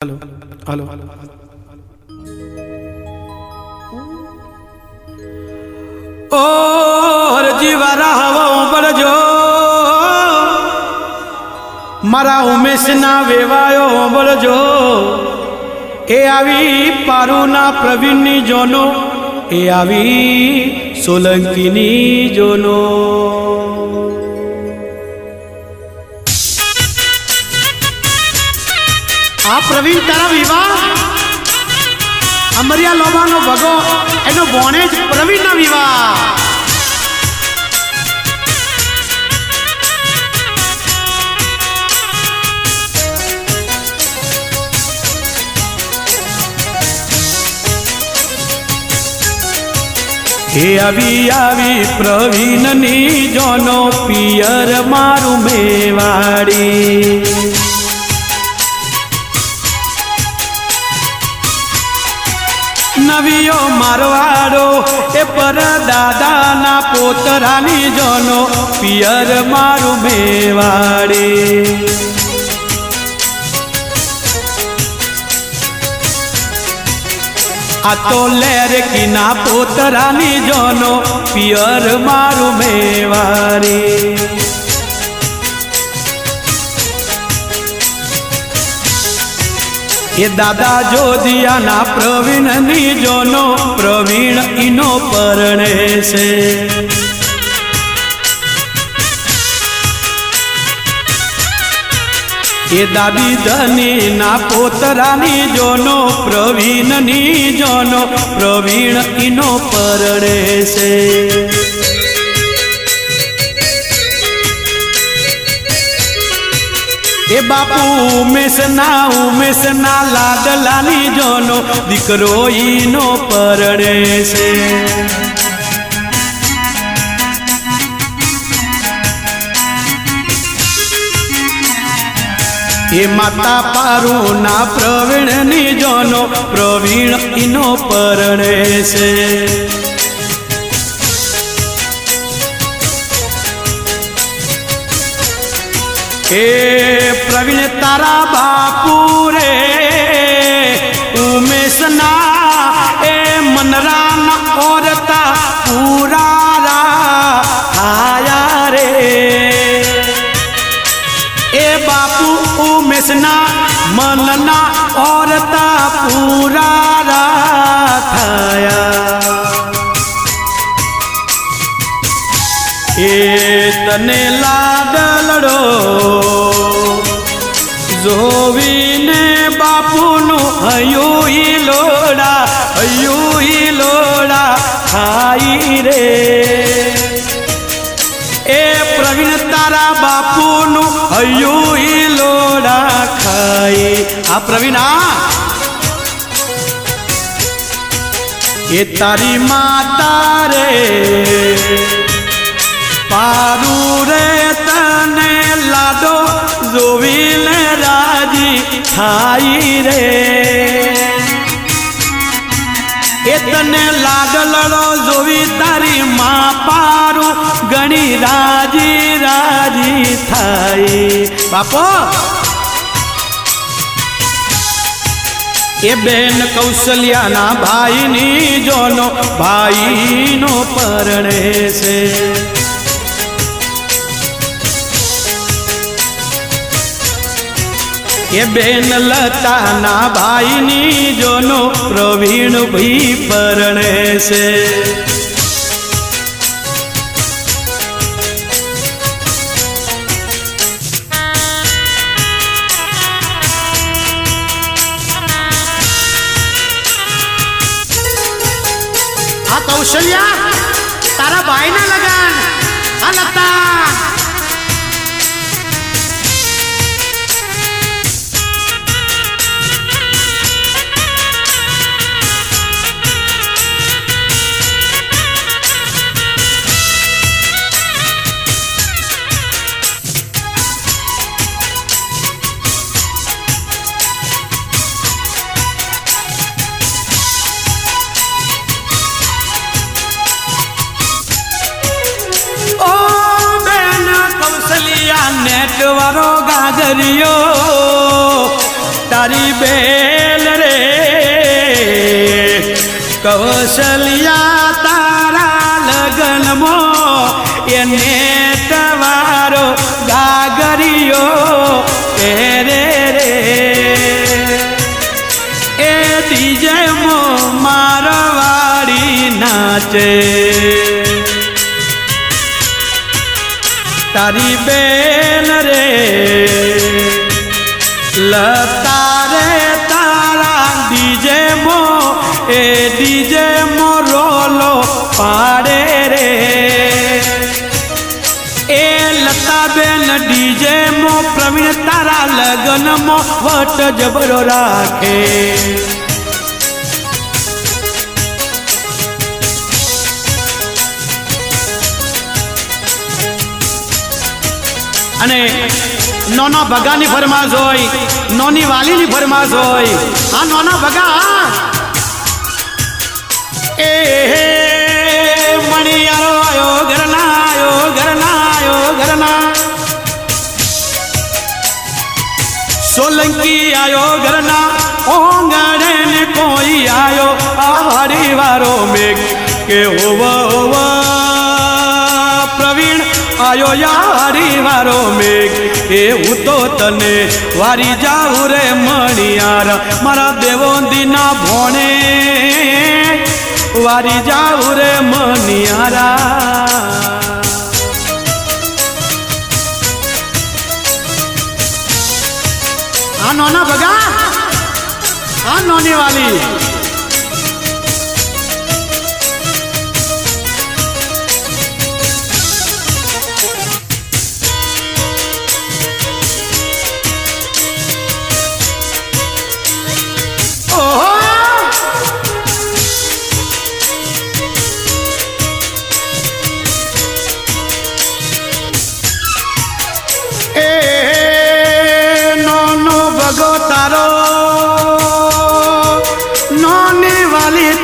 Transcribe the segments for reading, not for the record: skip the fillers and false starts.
Hello hello और जीवारा हवा बड़जो मारा उमेश ना वेवायो बड़जो ए आवी पारूना प्रवीणनी जोनो ए आवी सोलंकीनी जोनो आ प्रवीण तारा विवाह अमरिया लोबानो भगो एनो बोनेज प्रवीण ना विवाह हे आवी आवी प्रवीण नी जोनो पियर मारू मेवाड़ी नवियो मारवाड़ो ए पर दादा ना पोतरानी जोनो पियर मारू मेवाड़ी आ तो लेर की ना पोतरानी जोनो पियर मारू मेवाड़ी ये दादा जो दिया ना प्रवीण नी जोनो प्रवीण इनो परणे से ये दादी धनी ना पोतरानी जोनो प्रवीण नी जोनो प्रवीण इनो परणे से ए बापू उमेश ना लाडलानी जोनो दीकरो ईनो परणे से ए माता पारू ना प्रवीण नी जोनो प्रवीण इनो परणे से ए प्रवीण तारा बापू रे उमेश ना ए मनरा ना औरता पूरा रा आया रे ए बापू उमेश ना मनना औरता पूरा रा थाया ए तने लाडलड़ो जोवीने बापूनु हयू ही लोड़ा खाई रे ए प्रवीण तारा बापूनु हयू ही लोड़ा खाई आ प्रवीणा ये तारी माता रे पारू रे तने लाडो जोवीले राजी थाई रे ए तने लाडलड़ो जोवी तारी माँ पारू गणी राजी राजी थाई बापो ए बेन कौशल्या ना भाई नी जोनो भाई नो परणे से ये बेन लता ना भाई नी जोनो प्रवीण भी परणे से आ कौशल्या तारा भाई ना लगन आ लता नेट वारो गाजरियो તારી બેલ રે કૌશલ્યા તારા લગનમાં એને તમારો ગાગરિયો પહેરે રે એ ડીજે મારવાડી નાચે તારી બેન રે લતા રે તારા ડીજે એ ડીજે રોલો પાડે રે એ લતા બેન ડીજે પ્રવીણ તારા લગનમાં વટ જબરો રાખે અને નોના ભગાની ફરમાશ હોય નોની વાલીની ફરમાશ હોય આ નોના ભગા એ મણિયારો આયો ઘરના સોલંકી આયો ઘરના ઓંગણે ને કોઈ આયો આહારી વારો મેઘ કે હોવા પ્રવીણ આયો યારી વારો મેઘ એવું તો તને વારી જાવું રે મણિયાર મારા દેવોંદીના ભોણે વારી જાવું રે મણિયારા આ નોના ભગા આ નોની વાલી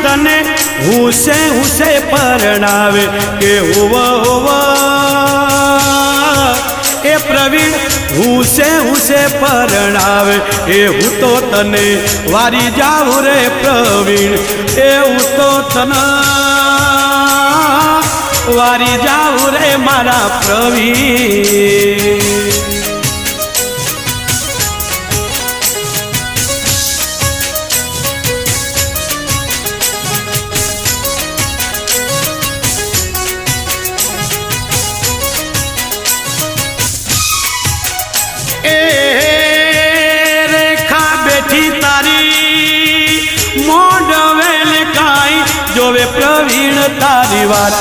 તને હુસે પરણાવે કે હોવા એ પ્રવીણ હુસે પરણાવે એ હું તો તને વારી જાવું રે પ્રવીણ એ હું તો તને વારી જાવું રે મારા પ્રવીણ જોવે પ્રવીણ તારી વાત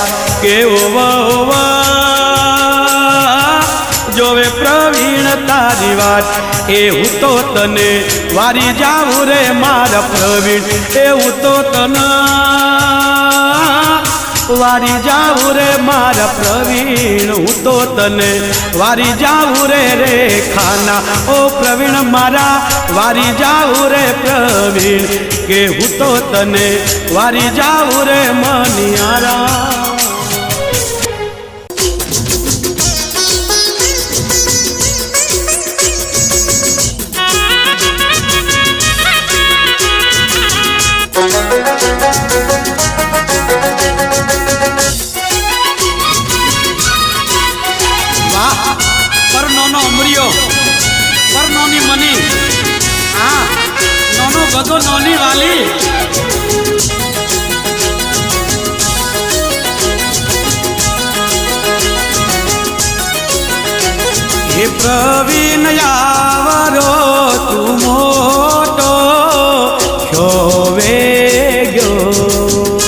કેવો જોવે પ્રવીણ તારી વાત એવું તો તને વારી જાવું રે મારા પ્રવીણ એવું તો તને વારી જાવું રે મારા પ્રવીણ હું તો તને વારી જાવું રે ખાના ઓ પ્રવીણ મારા વારી જાવું રે પ્રવીણ કે હું તો તને વારી જાવું રે મનિયારા ગદો નોની વાલી હે પ્રવીણ યાવરો તું મોટો ખોવે ગયો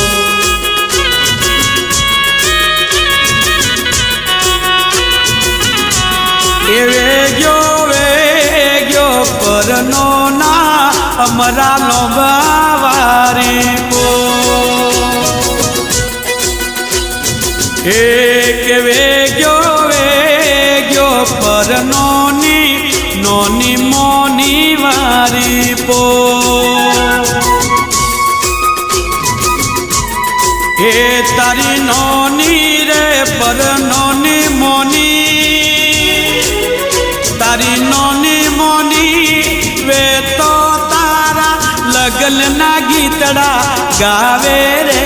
એ વેગ્યો પરનો અમરા લોબાવારી કો એક વેગ્યો પર નોની મોની વારી પો હે તારી નોની રે પર નોની મોની તારી નોની મોની વે તો લગનના ગીતડા ગાવે રે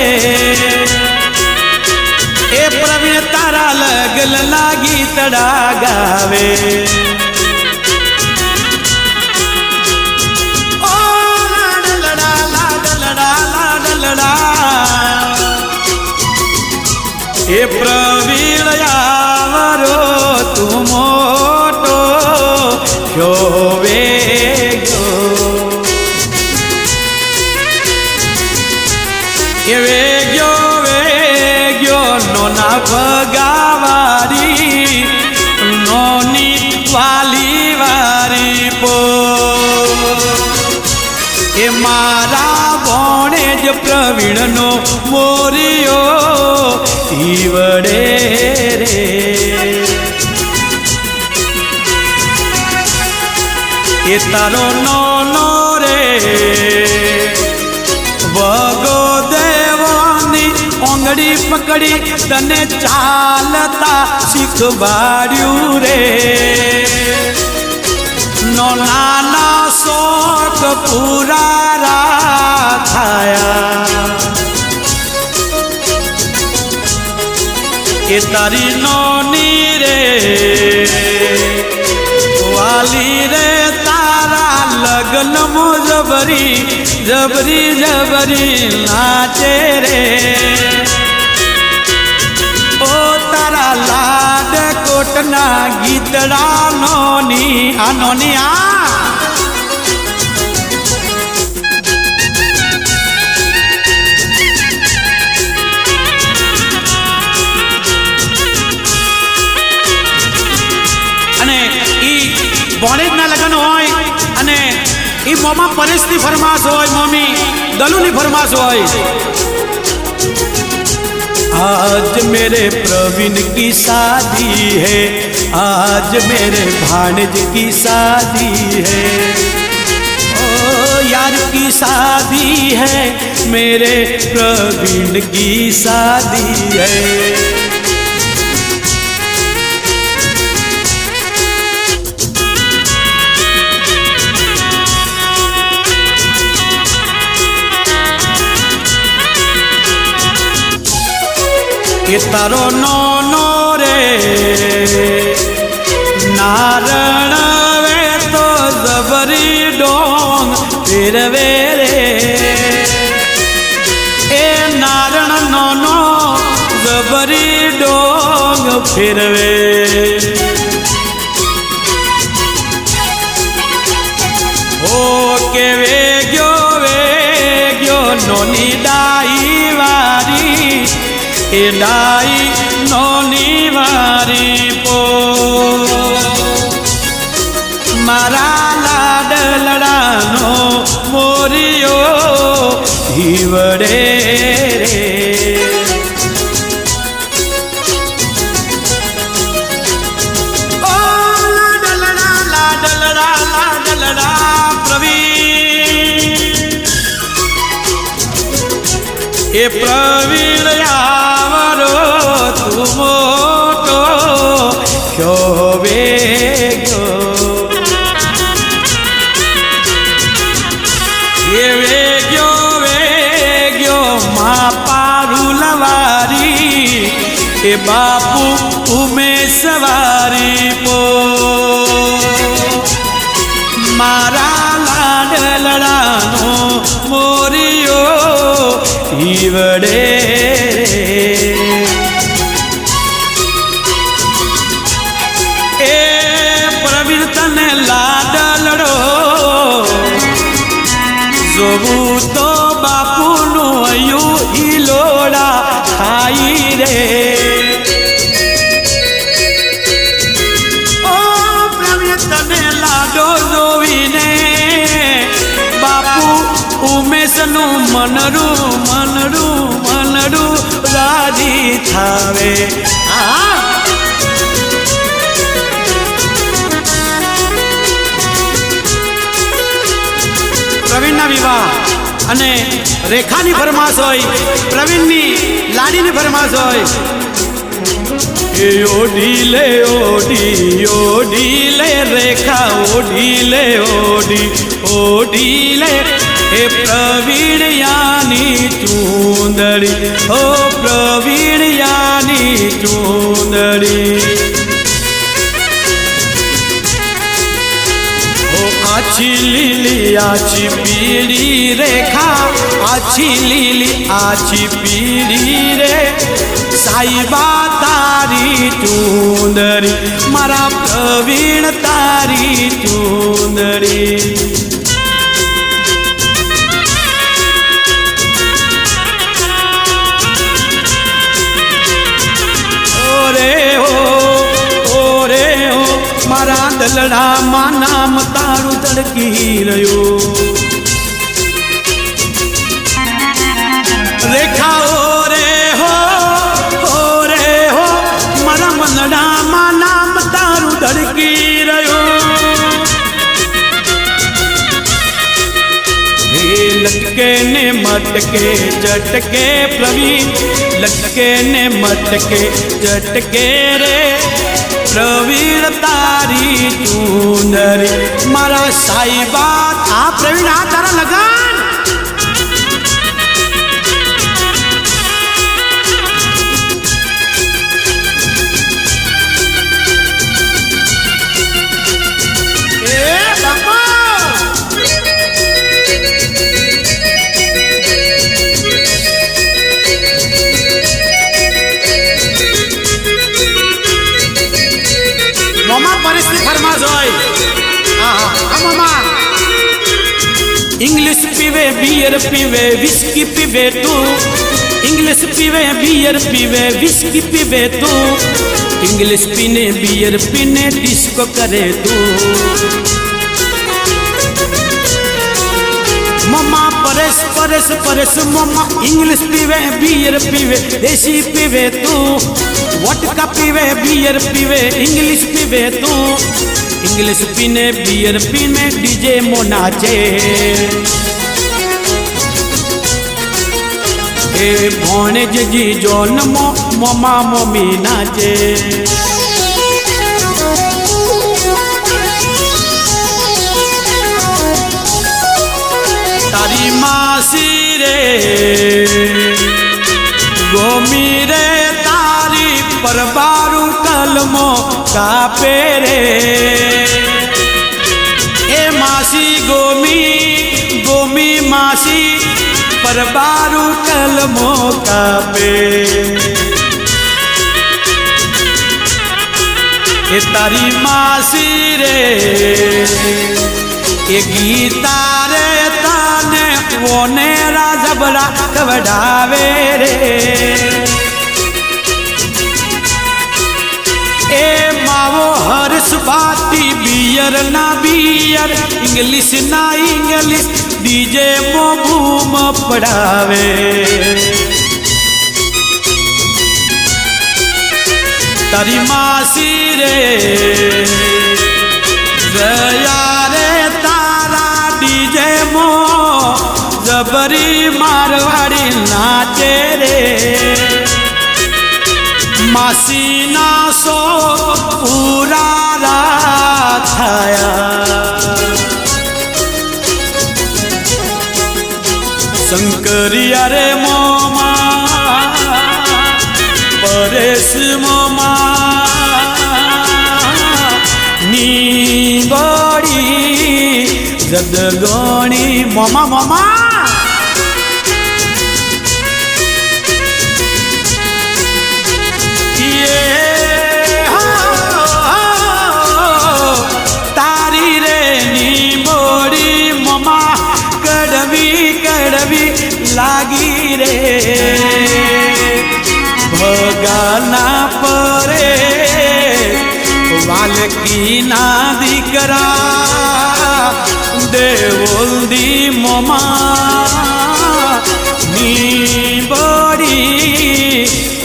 એ પ્રવીણ તારા લગનના ગીતડા ગાવે ઓ લાડલડા લાડલડા લાડલડા એ પ્રવીણ આવરો તું મોટો જોવે વેગ્યો નોના ભગાવારી નોની વાલી વારી પો એ મારા ભોણે જ પ્રવીણનો મોરિયો ઈવડે રે એ તારો નો રે વગો દેવાની ઓંગળી પકડી તને ચાલતા શીખવાડ્યું રે નો નાના શોખ પૂરા થાયા એ તારી નોની રે વાલી રે તારા લગ્ન મો જબરી જબરી જબરી નાચે રે ઓ તારા લાડ કોટના ગીતડા નોની આ નોની આ અને ઈ બોણેજના લગ્ન હોય અને ઈ મોમાં પરેશની ફરમાશ હોય મમ્મી દલુની ફરમાશ હોય आज मेरे प्रवीण की शादी है आज मेरे भाणज की शादी है ओ यार की शादी है मेरे प्रवीण की शादी है એ તારો નો રે નારણ વે તો જબરી ડોંગ ફેરવે રે એ નારણ નો જબરી ડોંગ ફેરવે ઓ કે વેગ્યો નોની ડાઈ વારી એ ડાઈ નોની વારી પો મારા લાડલડાનો મોરિયો હીવડે રે ઓ લાડલડા લાડલડા લાડલડા પ્રવીણ એ પ્રવીણ તું મોટો શોભે વેગ્યો મા પારુલવારી એ બાપુ ઉમેશવારી પો મારા લાડલડાનો મોરિયો ઈવડે જોવું તો બાપુનું અયું ઈલોડા ખાઈ રે ઓ પ્રવીણ તને લાડો જોવીને બાપુ ઉમેશનું મનડું રાજી થાવે પ્રવીણના વિવાહ અને રેખાની ફરમાશ હોય પ્રવીણની લાડીની ફરમાશ હોય એ ઓઢી લે રેખા ઓઢી લે એ પ્રવીણિયાની ચૂંદડી ઓ પ્રવીણિયાની ચૂંદડી आछी लीली आछी पीड़ी रेखा आछी लीली आछी पीड़ी रे साईबा तारी चूंदड़ी मारा प्रवीण तारी चूंदड़ी मारा दलड़ा मा नाम तारू तड़की रयो रेखा ओ रे हो मारा मनड़ा मा नाम तारू तड़की रयो हे लटके ने मटके चटके प्रवीण लटके ने मटके चटके रे प्रवीण तारी चूंदड़ी मारा साईबा आ प्रवीण आ तारा लगान ए बापा मामा परिस्थिति फरमाज होय मामा इंग्लिश पीवे बियर पीवे विस्की पीवे तू इंग्लिश पीवे बियर पीवे विस्की पीवे तू इंग्लिश पीने बियर पीने डिस्को करे तू मामा परस परस परस मामा इंग्लिश पीवे बियर पीवे देसी पीवे तू वोडका पीवे बियर पीवे इंग्लिश पीवे तू इंग्लिश पीने बियर पीने डीजे मोनाचे ए भोने जी जोन मोमा मोमी नाचे तारी मासी रे गोमी रे तारी परबारू कलमो कापे रे ए मासी गोमी गोमी मासी परबारू कलमो कापे ए तारी मासी रे ए गीता रे ताने वोने राजबड़ा कवड़ावे रे ए मावो हर्ष बाती बियर ना बियर इंग्लिश ना इंग्लिश डीजे मो बूम पड़ावे तारी मासी रे जया रे तारा डीजे मो जबरी मारवाड़ी नाचे रे मासी ना सो पूरा रात छाया शंकरिया रे मोमा परेश मोमा नी बड़ी जदगोणी मोमा मोमा लागी रे भगाना परे वालकी ना दीकरा देवोल्दी मोमा नी बड़ी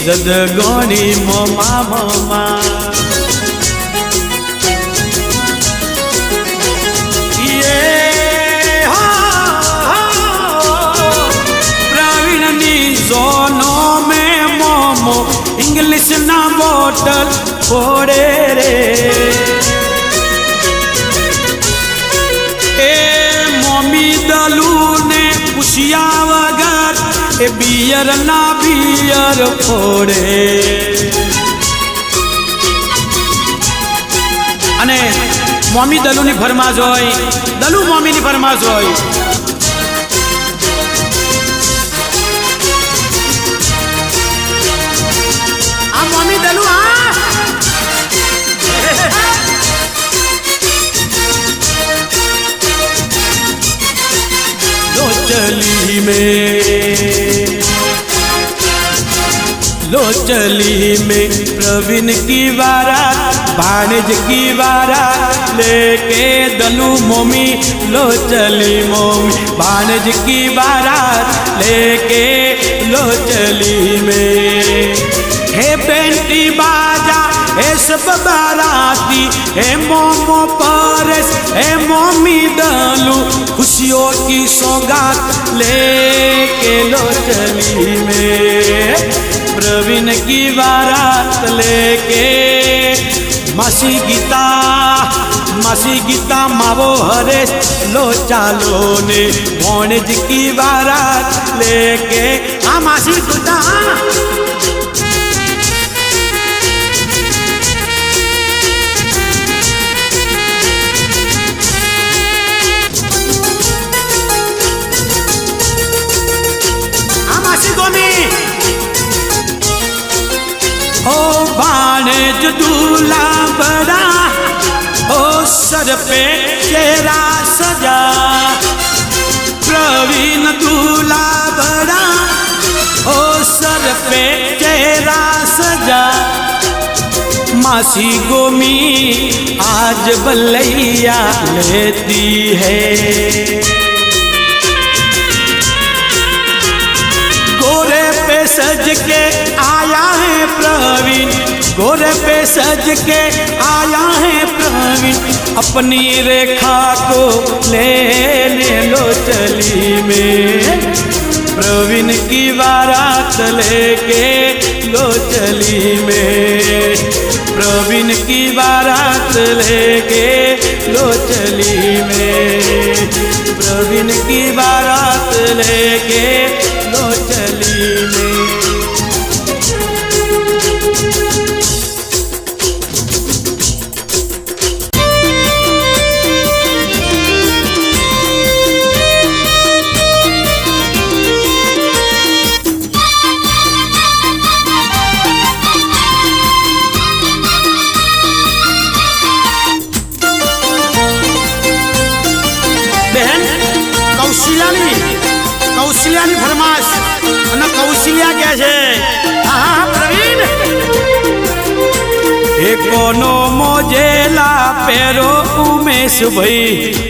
जदगोणी मोमा मोमा जोनों में मोमो इंग्लिश ना बोतल फोड़े रे ए मोमी दलू ने એ બિયર ના બિયર ફોડે અને મમ્મી દલુની ફરમાશ હોય, દલુ મમ્મીની ફરમાશ હોય. આ મમ્મી દલુ लो चली में प्रवीण की बारात, भाणेज की बारात लेके दलू मोमी. लो चली मोमी भाणेज की बारात लेके लो चली में. हे बेंटी बाजा हे सब बाराती, हे मोमो परस हे मोमी दलू, खुशियों की सौगात लेके लो चली में. प्रवीण की बारात लेके मासी गीता मावो हरेश लो चालो ने. भाणेज की बारात लेके आ मासी गीता ओ भाणेज दूल्हा बड़ा, ओ सर पे चेहरा सजा. प्रवीण दूल्हा बड़ा, ओ सर पे चेहरा सजा. मासी गोमी आज बलैया लेती है. गोरे पे सज के आया है प्रवीण, गोरे पे सज के आया है प्रवीण. अपनी रेखा को लेने लो चली में. प्रवीण की बारात लेके लो चली में. प्रवीण की बारात लेके लो चली में. प्रवीण की बारात लेके लो चली में. કૌશલ્યાની ફરમાશ અને કૌશલ્યા કહે છે હા પ્રવીણ એ કોનો મોજેલા પેરો ઉમેશ ભાઈ,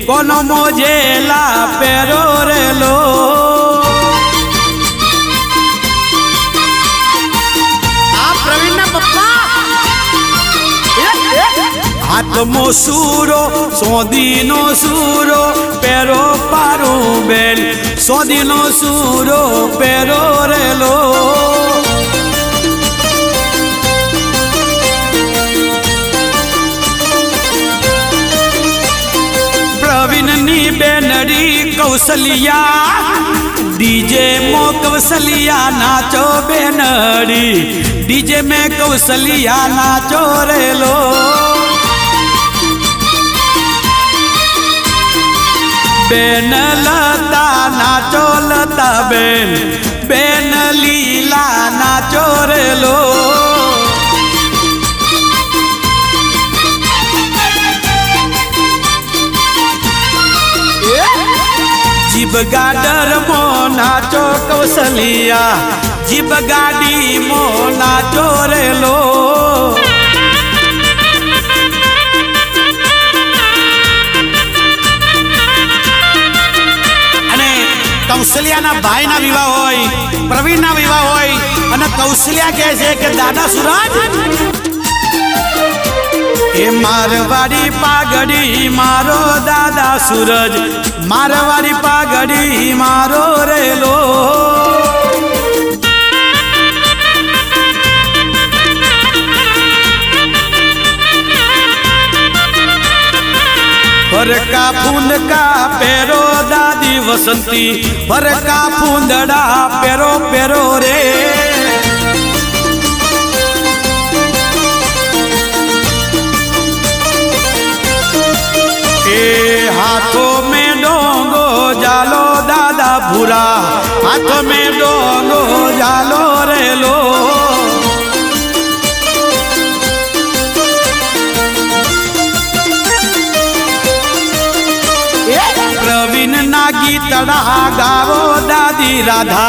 કોનો મોજેલા પેરો રેલો. આ પ્રવીણના પપ્પા હાથમો સૂરો સોદીનો સૂરો પેરો પારું બેન, સોદીનો સૂરો પેરો રેલો. પ્રવીણની બેનડી કૌશલ્યા, डीजे मो कौशलिया नाचो बेनड़ी, डीजे में कौशलिया नाचो रे लो। बेन लता नाचो लता बेन, बेन लीला नाचो रे लो। जीब गाडर मो नाचो कौशलिया, जीब गाड़ी मो नाचो रे लो। अने कौशलिया ना भाई ना विवाह होय, प्रवीण ना विवाह होय अने कौशलिया कहे छे के दादा सूरज ए मारवाड़ी पागड़ी मारो दादा सूरज, मारवाड़ी पागड़ी मारो रे लो। फर का फूल का पेरो दादी वसंती फरका फूंदड़ा पेरो पेरो रे हाथों में डोंगो जालो दादा भूरा हाथों में डोंगो जालो रे लो प्रवीण ना गीतड़ा गावो दादी राधा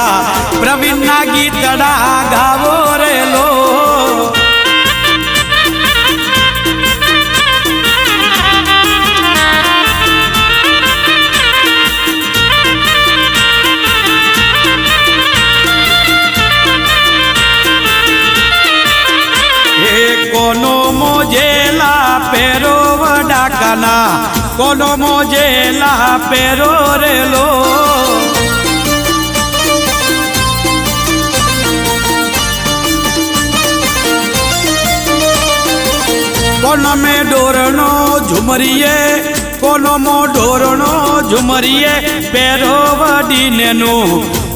प्रवीण ना गीतड़ा गावो रे लो कोनो मोजेला पेरो वडा काना कोनो मोजेला पेरो रे लो कोनो में डोरनो झुमरिए कोनो मो डोरनो झुमरिए पेरो वडी नेनु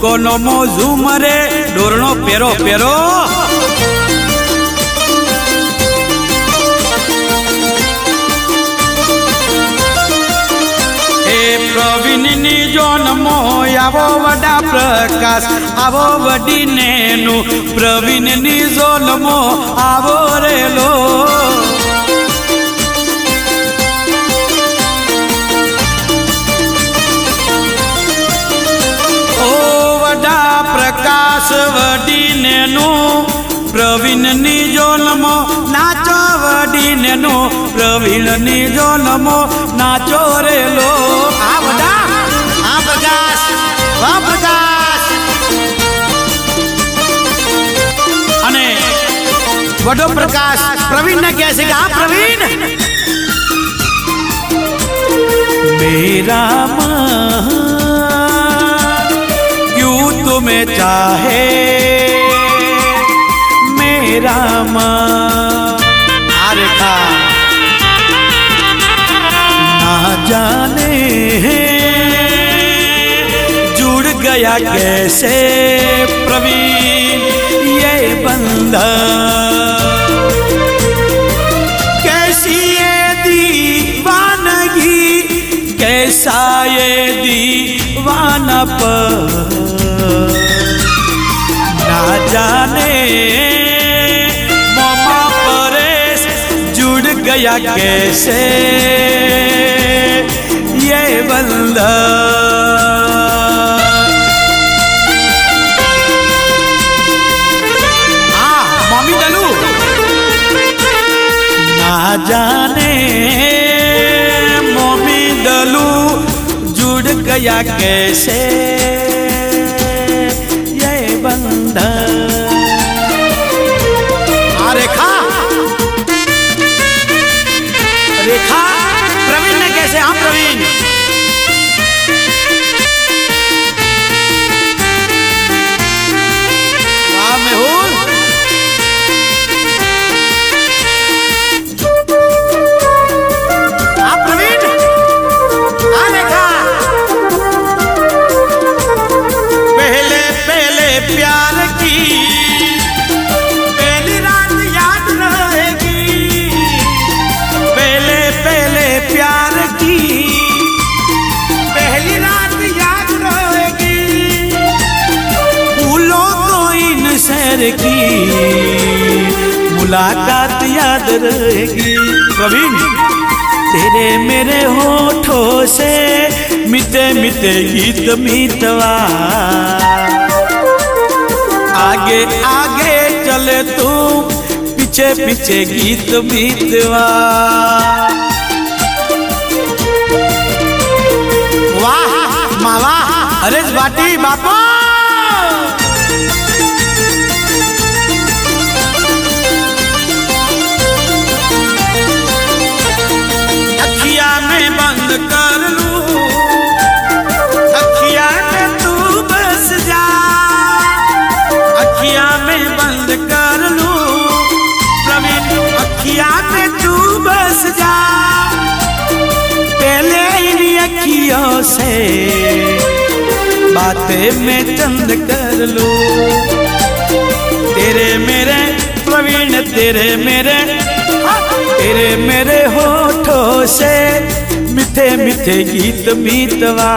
कोनो मो झुमरे डोरनो पेरो पेरो प्रवीण नी जन्मो आवो वडा प्रकाश आवो वडी नेनु प्रवीण नी जन्मो आवो रे लो ओ वडा प्रकाश वडी नेनु प्रवीण नी जन्मो नाचो वडी नेनु प्रवीण नी जन्मो नाचो रे लो आ वडा आ प्रकाश वाह प्रकाश अने वडो प्रकाश प्रवीण ने कैसे कहा प्रवीण मेरा मन क्यों तुम्हें चाहे मेरा मन आरेखा ना जाने जुड़ गया कैसे प्रवीण ये बंधन कैसी ये दीवानगी कैसा ये दीवानापन ना जाने गया कैसे ये बंधन मम्मी दलू ना जाने मम्मी दलू जुड़ गया कैसे ये बंधन रेखा रेखा प्रवीण ने कैसे हम प्रवीण वाह मेहुल आप प्रवीण हाँ रेखा पहले पहले प्यार की पहली रात याद रहेगी प्यार की पहली रात याद रहेगी फूलों को इन शहर की मुलाकात याद रहेगी प्रवीण तेरे मेरे होठों से मिटे मिटे गीत मीतवा आगे आगे चले तू पीछे पीछे गीत मीतवा वाह मावा अरे बाटी बापा अखिया में बंद कर लूं अखिया में तू बस जा अखिया में बंद कर लूं प्रवीण अखिया में तू बस जा पहले इन अखियों से बातें मैं चंद कर लूं। तेरे मेरे प्रवीण तेरे मेरे होठों से मीठे मीठे गीत मीतवा।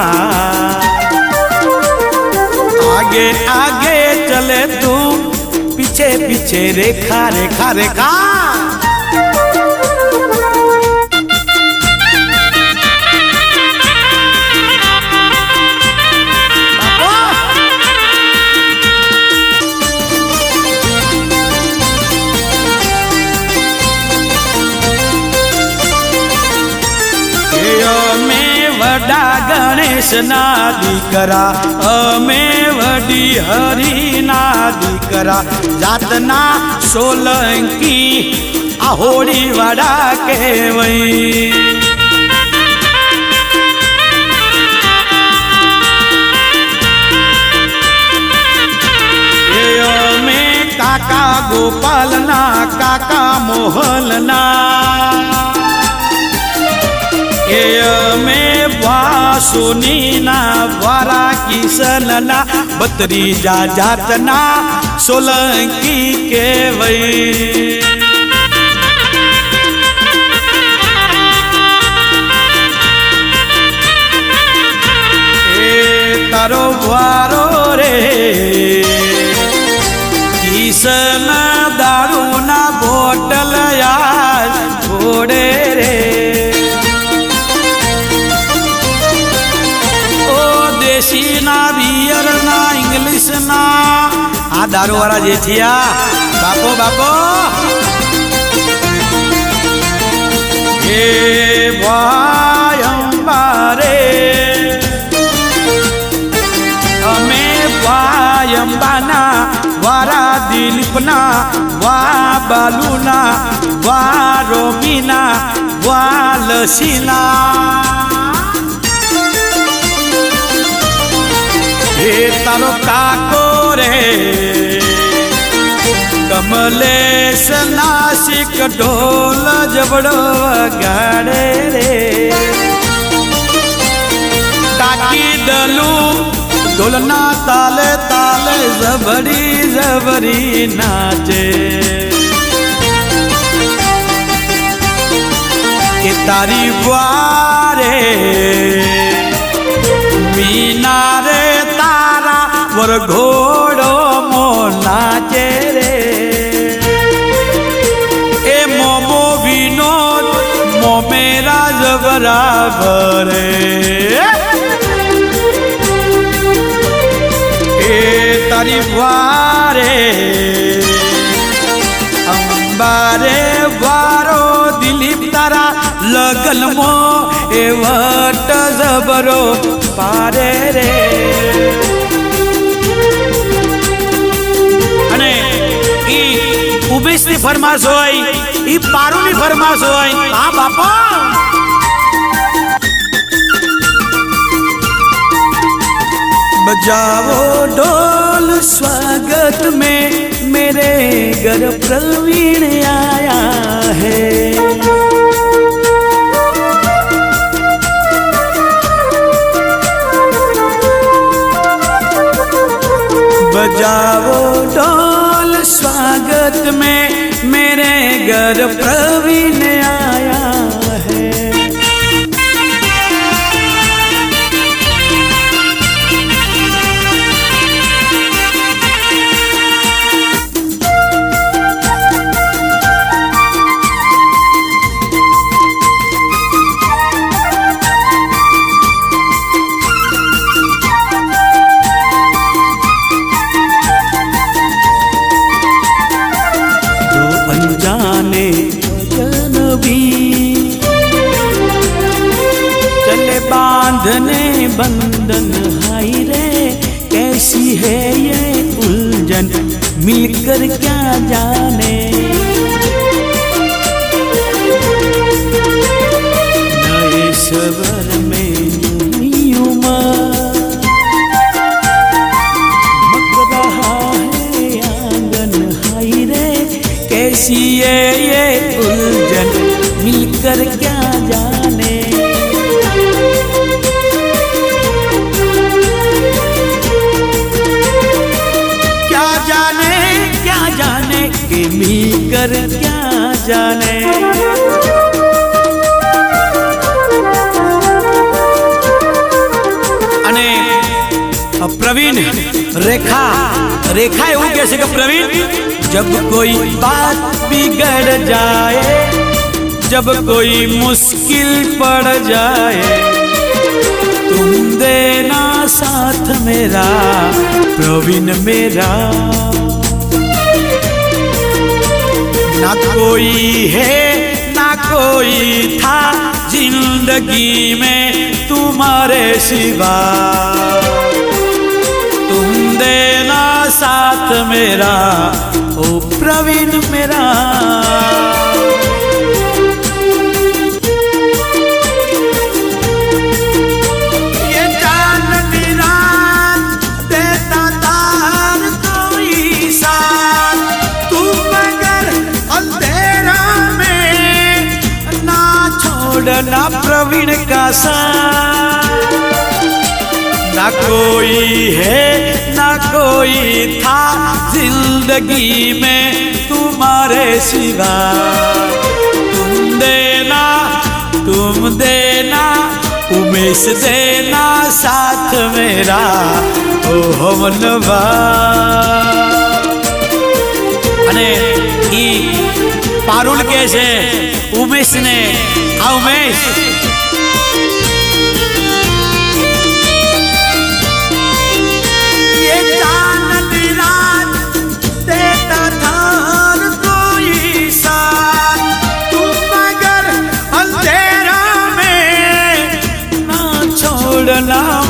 आगे आगे चले तू पीछे पीछे रेखा रेखा रेखा। वडा गणेश ना दीकरा अमे वडी हरि ना दीकरा। जातना सोलंकी आहोड़ी वाड़ा केवई। में काका गोपाल ना काका मोहन ना। में वासुनी ना वारा किशन ना बतरी जा जातना सोलंकी के वही। तारो वारो रे किशन दारू ना बोतल यार छोड़े रे। देशी ना बियर ना इंग्लिश ना आ दारू वाला जे थिया बापो बापो। हे वायंबारे हमें वायंबाना वारा दिलीपना वा बालूना वा रोमीना वा लसीना। हे तारो काको रे कमलेश नासिक ढोल जबड़ो गाड़े रे। काकी डलू ढोलना ताले ताले जबरी जबरी नाचे। के तारी वारे मीना रे तारा वर घोड़ो मो नाचे रे। ए मोमो विनोद मो मेरा जबरा भरे। ए तारी वारे अंबारे वारो दिलीप तारा लगन मो ए वट जबरो पारे रे। अने ई उबीसनी फरमाश होय ई पारूनी फरमाश होय। हां बापा बजाओ ढोल स्वागत में मेरे घर प्रवीण आया है। बजाओ ढोल स्वागत में मेरे घर प्रवीण आया है। बांधने बंधन हाय रे कैसी है ये उलझन मिलकर क्या जाने। नए सबर में यूं मक रहा है आंगन हाय रे कैसी है ये उलझन मिलकर क्या जाने। मी कर क्या जाने। અને प्रवीण रेखा रेखा એવું કહે છે કે प्रवीण जब कोई बात बिगड़ जाए, जब कोई मुश्किल पड़ जाए, तुम देना साथ मेरा प्रवीण मेरा। ना कोई है ना कोई था जिंदगी में तुम्हारे सिवा, तुम देना साथ मेरा ओ प्रवीण मेरा। ये चांदनी रात देता तार कोई साथ, तू मगर अंधेरा में ना छोड़ना प्रवीण का साथ। ना कोई है ना कोई था जिंदगी में तुम्हारे सिवा, तुम देना उमेश देना साथ मेरा ओ हमनवा। અને ઈ પારુલ કે છે ઉમેશ ને, આ ઉમેશ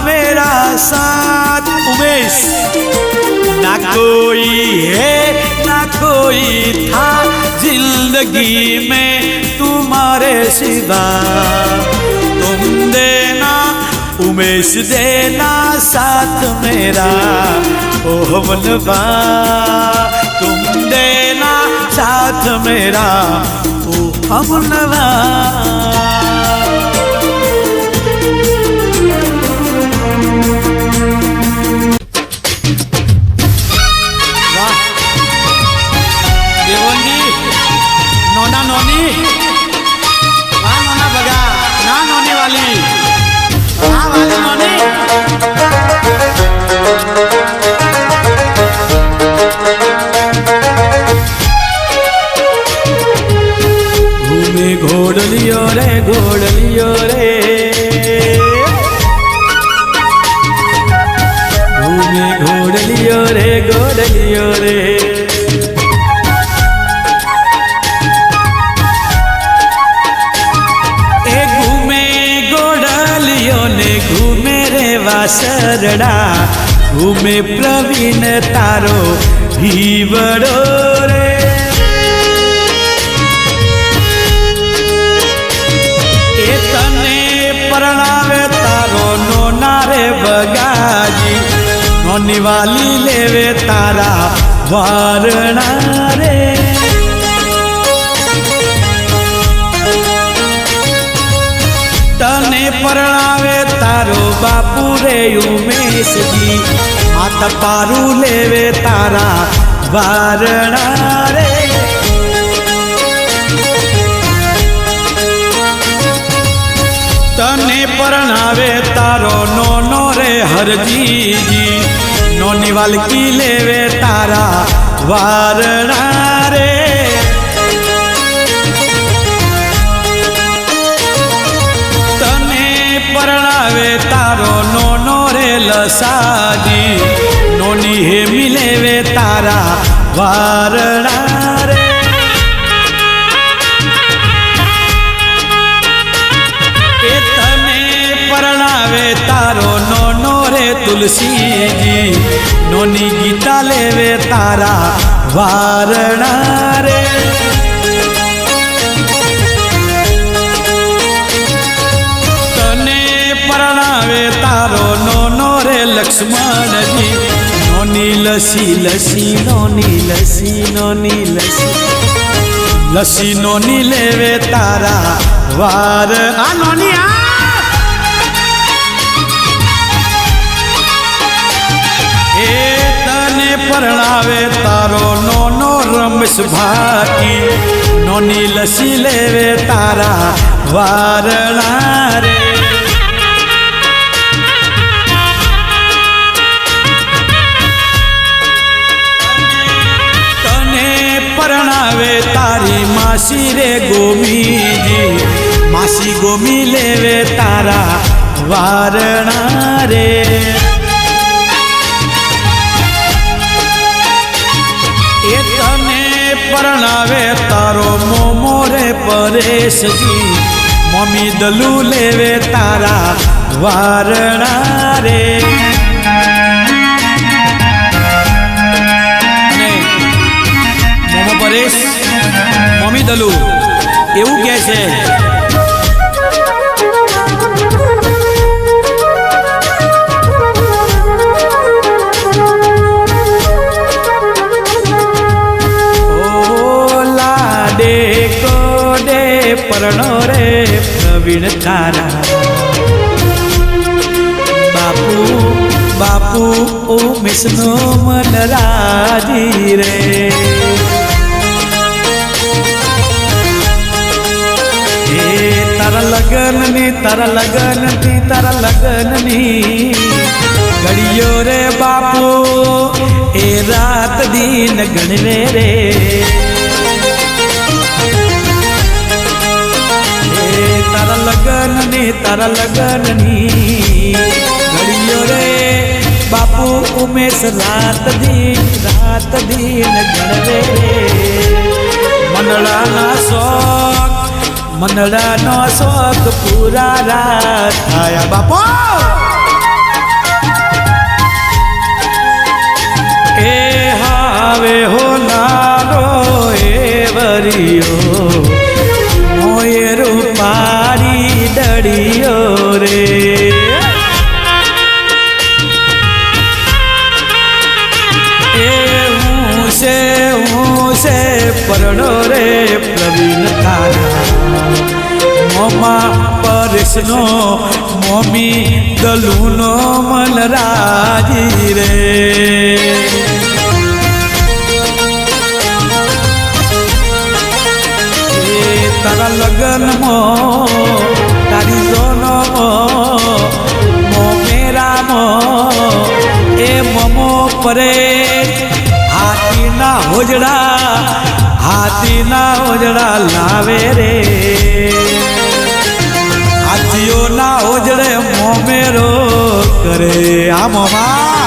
मेरा साथ। उमेश ना कोई है ना कोई था जिंदगी में तुम्हारे सिवा, तुम देना उमेश देना साथ मेरा ओ हमनवा, तुम देना साथ मेरा ओ हमनवा। घोड़लियो रे घोड़लियो रे घूमे घोड़लियो रे घोड़लियो रे। ए घूमे घोड़लियो ने घूमे रे वासरड़ा, घूमे प्रवीण तारो भीवड़ो रे। परणावे तारो नोना रे बगाजी, नोनी वाली लेवे तारा वारणा रे। तने परणावे तारो बापू रे उमेश जी, हाथ पारू लेवे तारा वारणा रे। तने परणावे तारो नोनो रे हरजी जी, नोनी वालकी लेवे तारा वारणा रे। तने परणावे तारो नोनो रे लसाजी, नोनी हे मिलेवे तारा वारणा रे। परणावे तारो नोनो रे तुलसी जी, नोनी गीता लेवे तारा वारणा रे। तने परणावे तारो नोनो रे लक्ष्मण जी, नोनी लसी लसी नोनी लसी नोनी लसी लसी नोनी लेवे तारा वार। आ नोनी आ तने પરણાવે તારો નોનો રમેશ ભાકી નોની લસી લેવે તારા વારણા રે તને પરણાવે તારી માસી રે ગોમીજી માસી ગોમી લેવે તારા વારણા રે એ તને પરણાવે તારો મોમો રે પરેશજી મમ્મી દલુ લેવે તારા વારણા રે મોમો પરેશ મમ્મી દલુ એવું કહે છે પરણો રે પ્રવીણ તારા બાપુ બાપુ ઓ મિસનો મન રાજી રે એ તારા લગનની ઘડીઓ રે બાપુ એ રાત દિન ગણવે રે તારા લગનની ઘડીઓ રે બાપુ ઉમેશ રાત દિન ગણવે રે મંડળાનો શોખ પૂરા રાત થાયા બાપુ એ હાવે હો નારો એ વરિયો મોય રૂપારી દડિયો રે એ હું છે પરણો રે પ્રવીણ તારા મોમા પરેશનો મમ્મી દલુનો મન રાજી રે તારા લગનમાં તારી જોનમાં મોમેરામાં એ મમો પરે હાથીના હોજડા લાવે રે હાથીઓના હોજડે મોમેરો કરે આ મોમા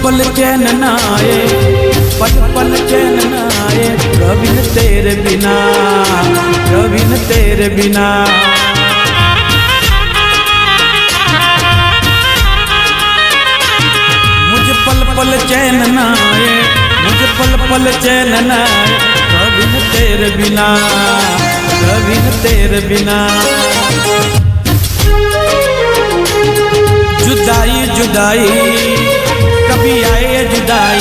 पल चैन नाए पल चैन नाए प्रवीण तेरे बिना मुझे पल चैन नाए पल चैन नाए प्रवीण तेरे बिना जुदाई कभी आए जुदाई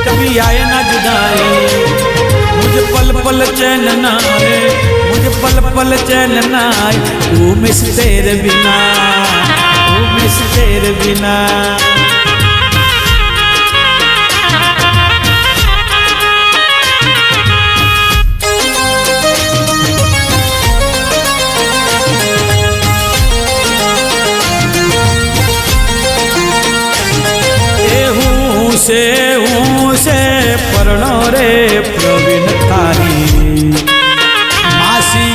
कभी आए ना जुदाई मुझे पल चैन ना आए मुझे पल चैन ना आए वो मिस तेरे बिना से परણો रे प्रवीण तारी मासी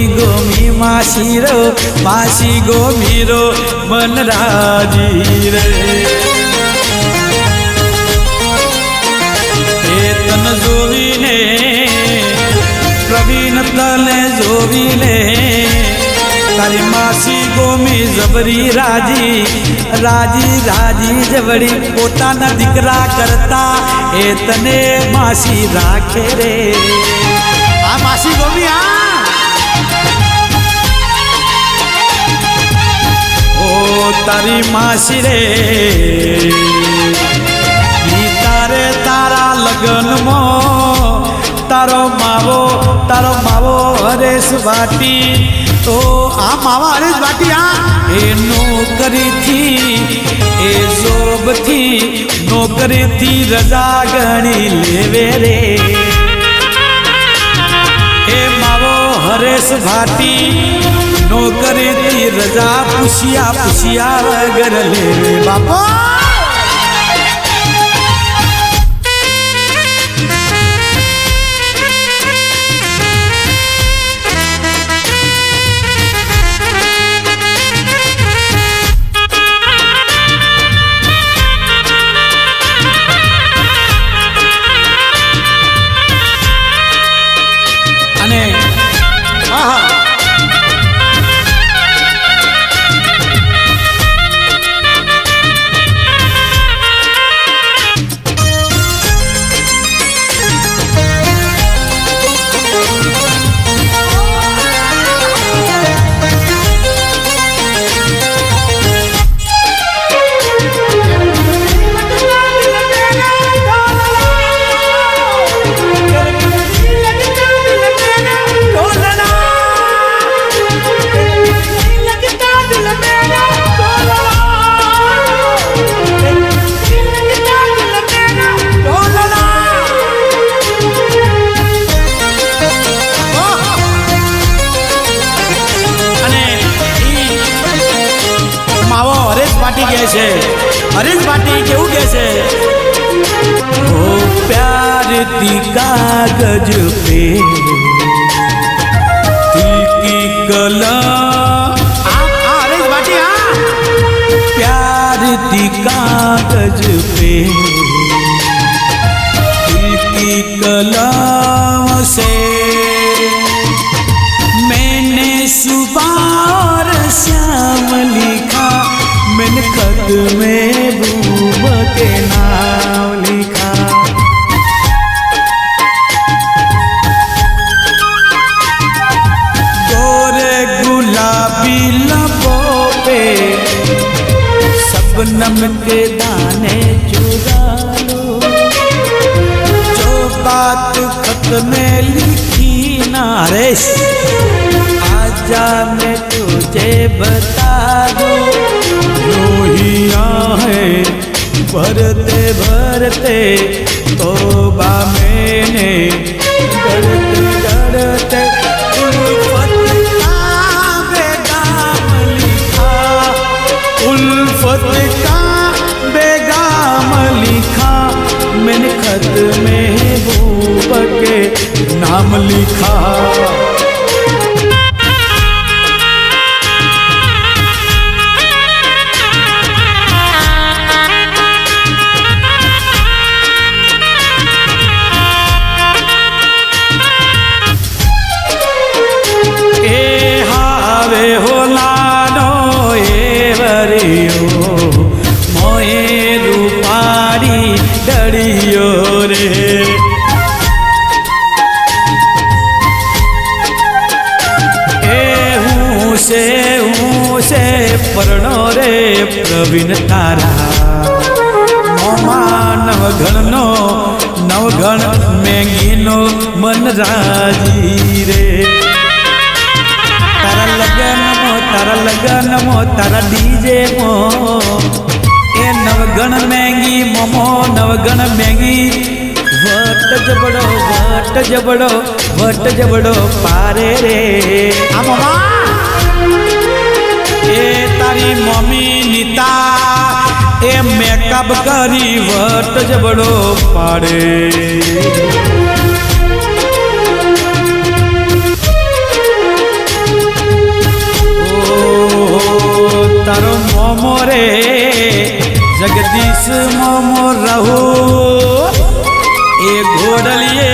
गोमी मासी रो मासी गो मीरो मन राजी रे तन जोवीने प्रवीण तले जोवीने तारी मासी गोमी जबरी राजी राजी राजी जबरी पोताना दीकरा करता ए तने मासी राखे रे आ मासी गोमी आ ओ तारी मासी रे तारे तारा लगन मो तारो मावो हरेश भाटी तो आ मावा हरेश भाटी आ ए नौकरी थी ए जोब थी नौकरी थी रजा गणी लेवे रे ए मावो हरेश भाटी नौकरी थी रजा पुछिया पुछिया गर लेवे बापा हरीश भाटी केवू के छे ओ प्यार दी कागज पे दिल की कलम हरीश भाटी प्यार दी कागज पे दिल की कलम से मैंने सुबह और शाम लिखा मैंने खत में भूम के नाम लिखा गोरे गुलाबी लबों पे शबनम के दाने चुरा लो जो बात खत में लिखी ना रे आजा मैं तुझे बता दूं लोहिया है भरते भरते तौबा मैंने डरते डरते उल्फत का बेगाम लिखा उल्फत का बेगाम लिखा मैंने खत में भूप के नाम लिखा परनो रे प्रवीण तारा मोमा नवगण मेंगीनो मन राजी रे तारा लगन मो तारा डीजे मो ए नवगण मेंगी मोमो नवगण मेंगी वट जबड़ो पारे रे आ मोमा ए तारी मम्मी नीता ए मेकअप करी वट जबड़ो पाड़े तारो मोमो रे जगदीश मोमो रहू ए घोड़लिए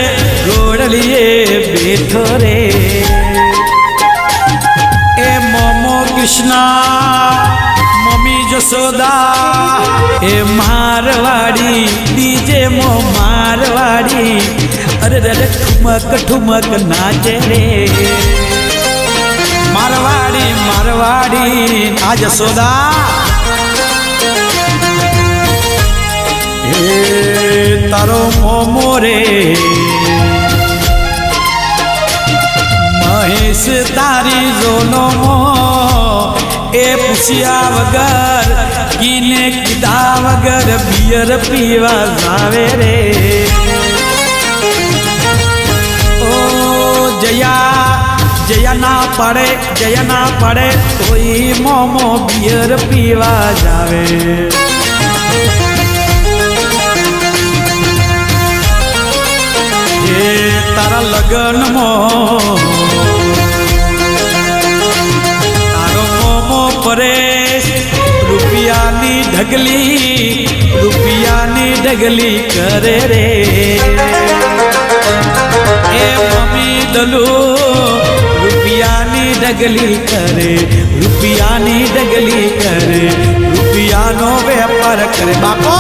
बैठो रे ए मोमो कृष्णा मम्मी जसोदा ए मारवाड़ी डीजे मो मारवाड़ी अरे रे ठुमक ठुमक नाचे रे मारवाड़ी मारवाड़ी आ जसोदा तारो मोमो रे महेश तारी जोनो मो ए पुछिया वगर कीने कीधा वगर बियर पीवा जावे रे ओ जया जया ना पड़े कोई मोमो बियर पीवा जावे तारा लगन मो तारो मोमो परेश रुपियानी ढगली करे रे ए मम्मी दलू रुपियानी ढगली करे रुपियानो व्यापार करे बापो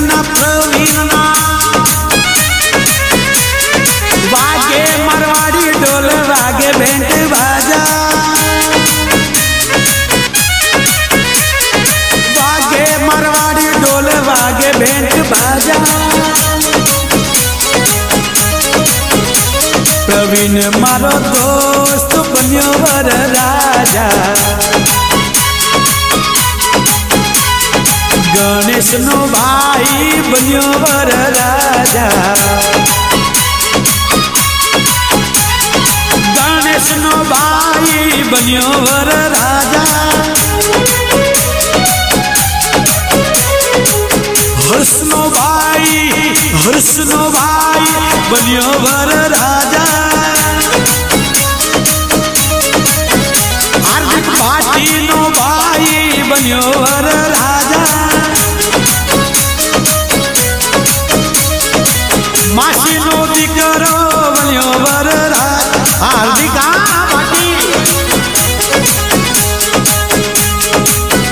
प्रवीणना वागे मारवाड़ी डोल वागे भेंट बाजा वागे मारवाड़ी डोल वागे भेंट बाजा प्रवीण मारो दोस्त बन्यो वर राजा गणेश नो भाई बन्यो वर राजा गणेश नो भाई बन्यो वर राजा हर्ष नो भाई बन्यो वर राजा हार्दिक पाटी नो भाई बन्यो वर राजा मासी नो दीकरो बन्यो वर हार्दिका पाटी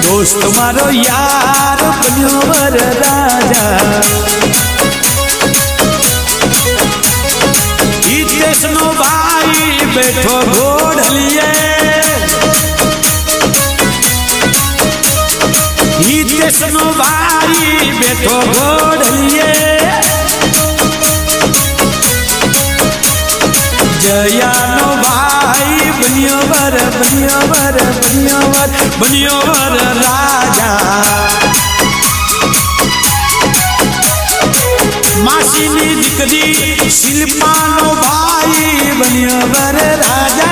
दोस्त मारो यार बन्यो वर राजा हितेश नो भाई बैठो घोड़लिए हितेश नो भाई बैठो घोड़लिए जया नो भाई बन्यो वर राजा मासीनी दीकरी शिल्पा नो भाई बन्यो वर राजा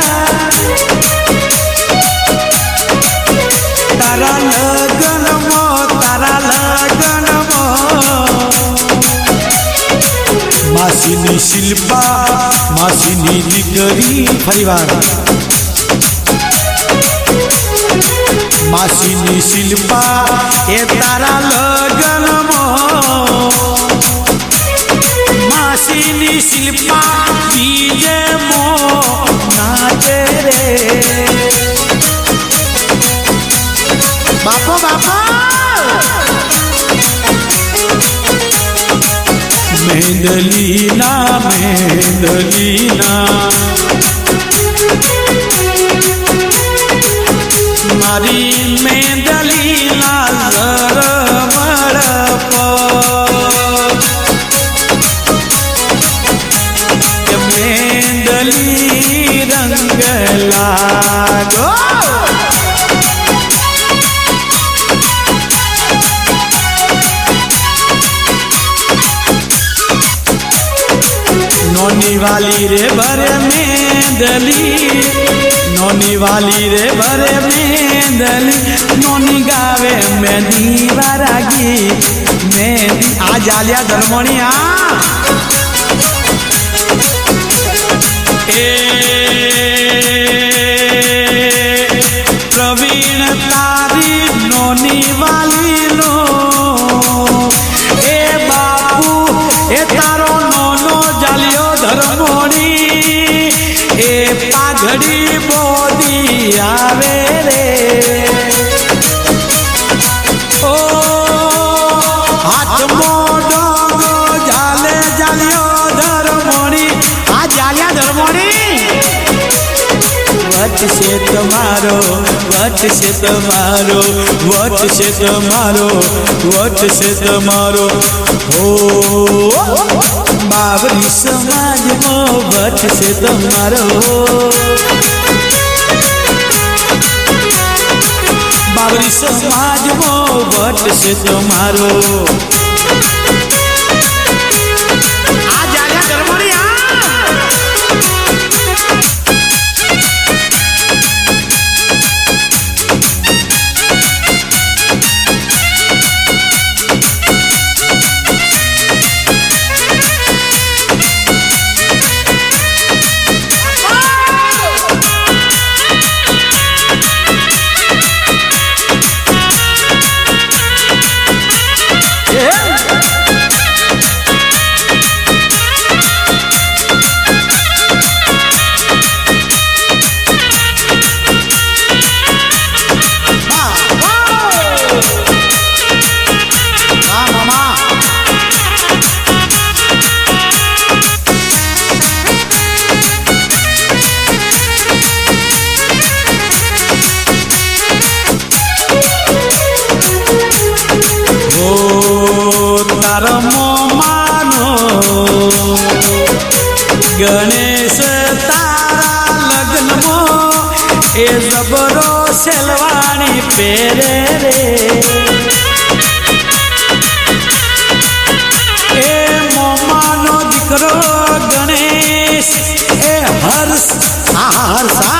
तारा लगन मो मासीनी शिल्पा मासीनी दीकरी परिवार मासीनी शिल्पा ए तारा लगन मो मासीनी शिल्पा डीजे मो नाचे रे बापो मेंदलीना मारी मेंदलीना રંગ લાગો नोनी वाली रे भरे मेंदली नोनी वाली रे भरे मेंदली नोनी गावे मेहंदी वाला गीत मेहंदी आ जालिया धर्मणिया ए प्रवीण तारी नोनी वाली लो ए बापू ए तारो नोनो जालियो धर्मोणी ए पाघड़ी बोदी आवे रे ओ हाथ मोडो जाले जालियो धर्मोणी आ जालिया धर्मोणी वट से तुम्हारो वट से तुम्हारो वट से तुम्हारो वट से तुम्हारो हो बावरी समाज मो वट से तुम्हारो बावरी समाज मो वट से तुम्हारो आ जालिया धर्मोणी गणेश तारा लग्न मो ए जबरो सेलवाणी पेरे रे ए मोमानो दिकरो गणेश ए हर्ष हर्षा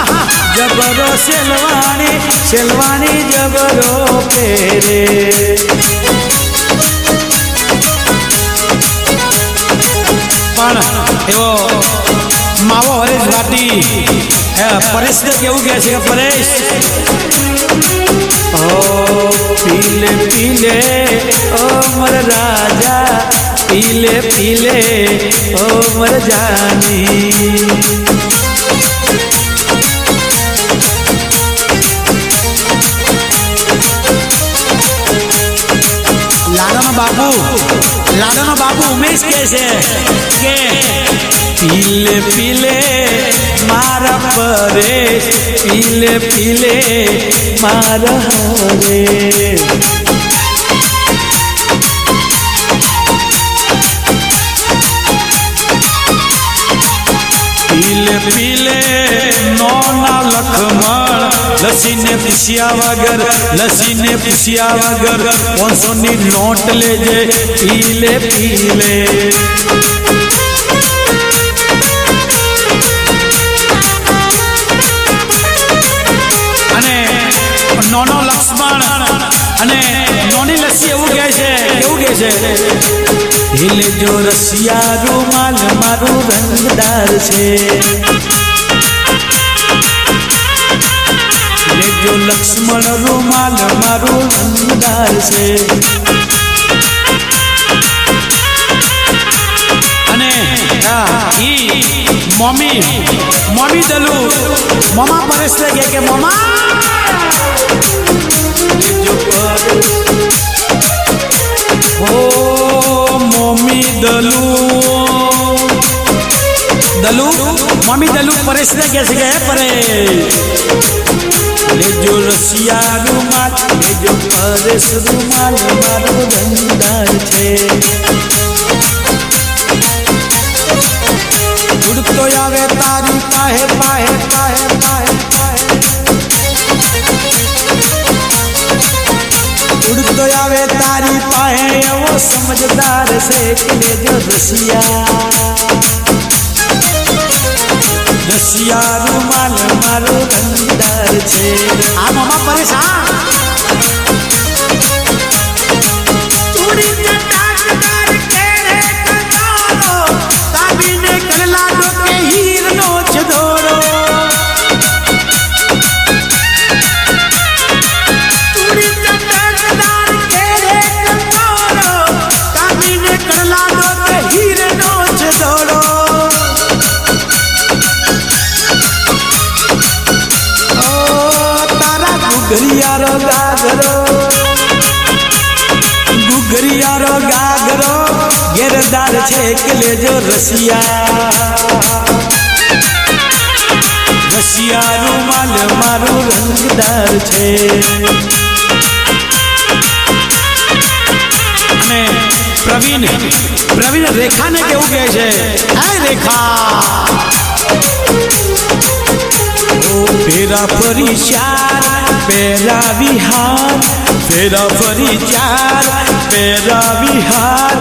जबरो सेलवाणी सेलवाणी जबरो पेरे एवो मावो हरेश भाटी परेश ने केवू कहे छे परेश ओ पीले पीले ओ मर राजा पीले पीले ओ मर जानी लाडनो बाबू उमेश कहे के पीले पीले मारा परेश पीले पीले मारा हरेश पीले पीले नोना लखमण लसी ने पूछिया वगर 500 नी नोट ले जे पीले पीले अने नोनो लक्ष्मण अने नोनी लस्सी एवं कहे छे हिले जो रसिया रूमाल मारू रंगदार छे जो लक्ष्मण रूमाल मारू रंगदार छे अने ई मम्मी दलू मामा परेश लगे के मामा ओ मम्मी दलू मम्मी दलू परेश लगे से परेश ले जो रसिया रूमाल ले जो परेश रूमाल मारो रंगदार छे उड़तो आवे तारी पाहे पाहे पाहे मजेदार से ले जो रसिया रसिया रुमाल मारो रंगदार छे आ मामा परेशान चूड़ी चटाकदार केरे कटारो काबीने करला दो के हीर नो छदोरो चूड़ी चटाकदार केरे कटारो काबीने करला दो के हीर नो छदोरो गुगरियारो गागरो घेरदार छे के ले जो रसिया रसिया रुमाल मारो रंगदार छे અને પ્રવીણ રેખાને કેવું કહે છે હે રેખા फेरा फरी चार पेरा विहार फेरा फरी चार पेरा विहार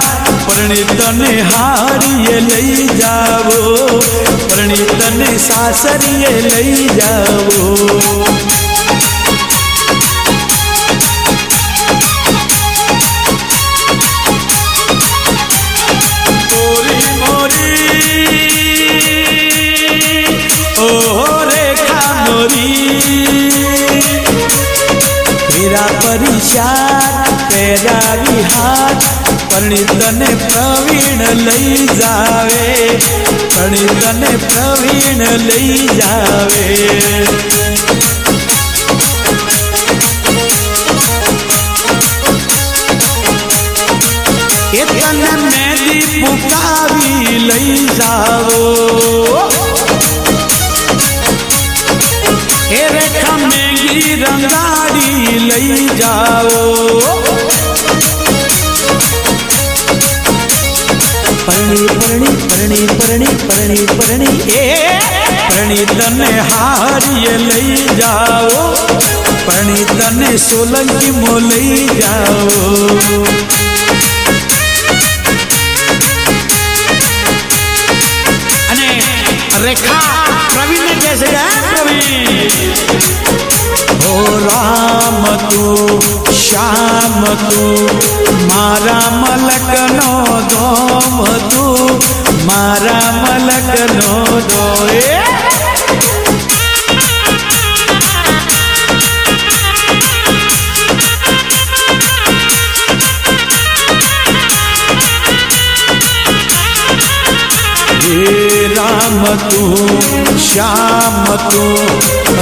परिणीत ने हारिये लई जावो परिणीत ने सासरिये लई जावो मोरी मोरी ओहो पेरा परिचार पेरा विहार परिणीत ने प्रवीण लई जावे परिणीत ने प्रवीण लई जावे एतन मेदी पुकावी लई जावो ए रेखा मेंगी रंगाड़ी लई जाओ परणी परणी परणी परणी परणी परणी ए परणी तने हारिये लई जाओ परणी तने सोलंकी मो लई जाओ अने रेखा प्रवीण ने कैसे गया प्रवीण ओ राम तू श्याम तू मारा मलक नो दोम तू मारा मलक नो दोए राम तू श्याम तू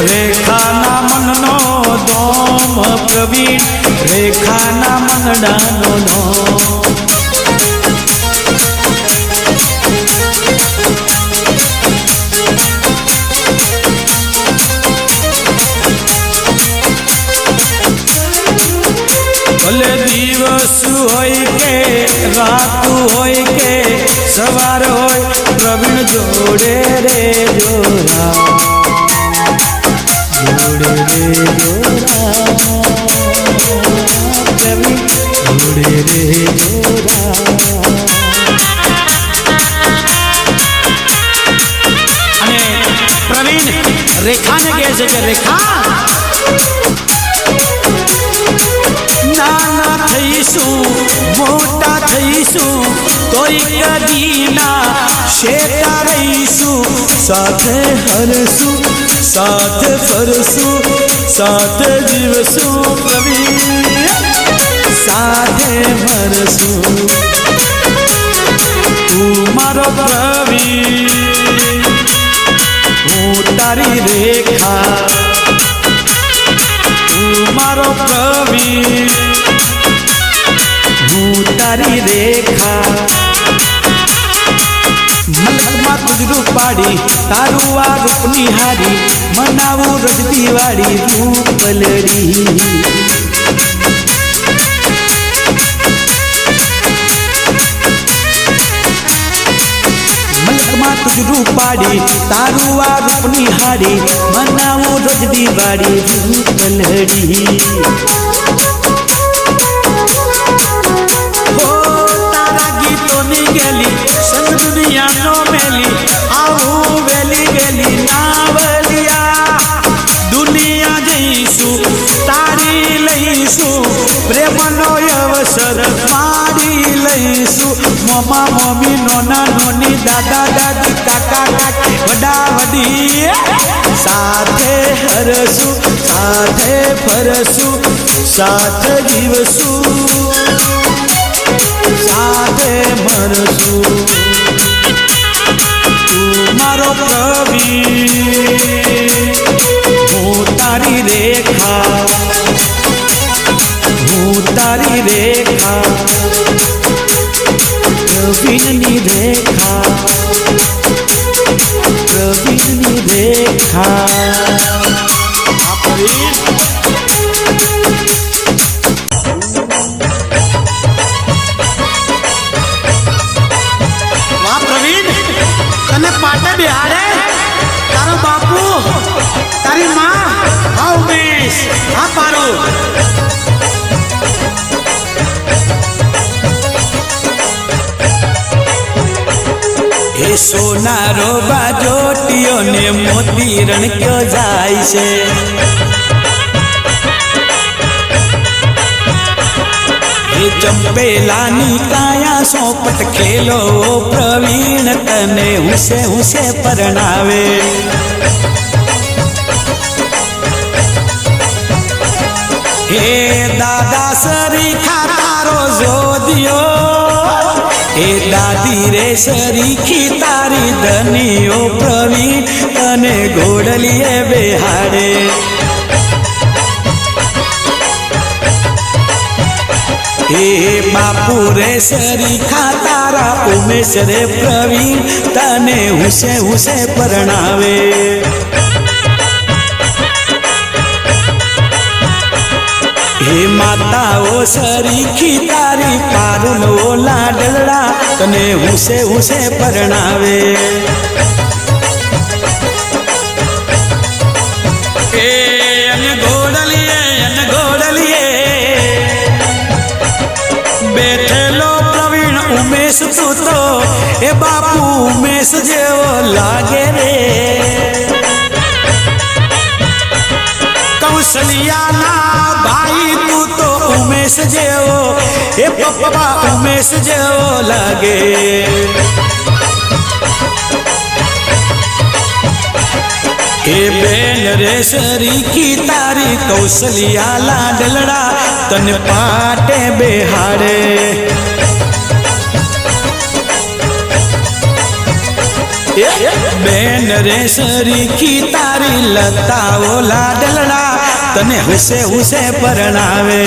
रेखा ना मन नो दोम प्रवीण रेखा ना मनडा नो दोम भले दिवस होय के रात होय के सवार होय प्रवीण जोड़े रे जोड़ा जोड़े रे जोड़ा प्रवीण जोड़े रे जोड़ा अने प्रवीण रेखा ने कहे छे के रेखा नाना थईसु मोटा थईसु तोई कदीना शेता रहीसु साथे हरसु साथे फरसु साथे जीवसु प्रवीण साथे मरसु तू मारो प्रवीण हूँ तारी रेखा तू मारो प्रवीण हूँ तारी रेखा मलक मां तुझरू पाड़ी तारू आ रूप निहारी मनावू रजती वाड़ी रूप लड़ी मलक मां तुझरू पाड़ी तारू आ रूप निहारी मनावू रजती वाड़ी रूप लड़ी દાદા દાદી કાકા કાકી વડા વડી સાથે હરસું સાથે ફરસું સાથે જીવશું સાથે મરશું તું મારો પ્રવીણ હું તારી રેખા હું તારી રેખા પ્રવીણની રેખા પ્રવીણની રેખા વાહ પ્રવીણ તને પાટે બિહાડે તારો બાપુ તારી માં હા ઉમેશ હા પારું એ સોનારો બાજોટીઓ ને મોતી રણક્યો જાય છે એ ચંપેલાની કાયા સોપટ ખેલો પ્રવીણ તને હુસે હુસે પરણાવે હે દાદા સરીખા તારો જોધિયો એ દાદી રે સરીખી તારી ધનીઓ પ્રવીણ તને ઘોડલીએ બેહાડે હે બાપુ રે સરીખા તારા ઉમેશ રે પ્રવીણ તને હુસે હુસે પરણાવે હે માતાઓ સરીખી તારી પારુલો લાડલા તને હુસે હુસે પરણાવે એ અન ઘોડલીએ બેઠેલો પ્રવીણ ઉમેશ તું તો એ બાપુ ઉમેશ જેવો લાગે રે કૌશલ્યાના ભાઈ તું તો ઉમેશ જેવો એ પપ્પા ઉમેશ જેવો લાગે એ બેન રે સરીખી તારી કૌશલ્યા લાડલડા તને પાટે બેહાડે બેન રે સરીખી તારી લતાઓ લાડલડા તને હુસે હુસે પરણાવે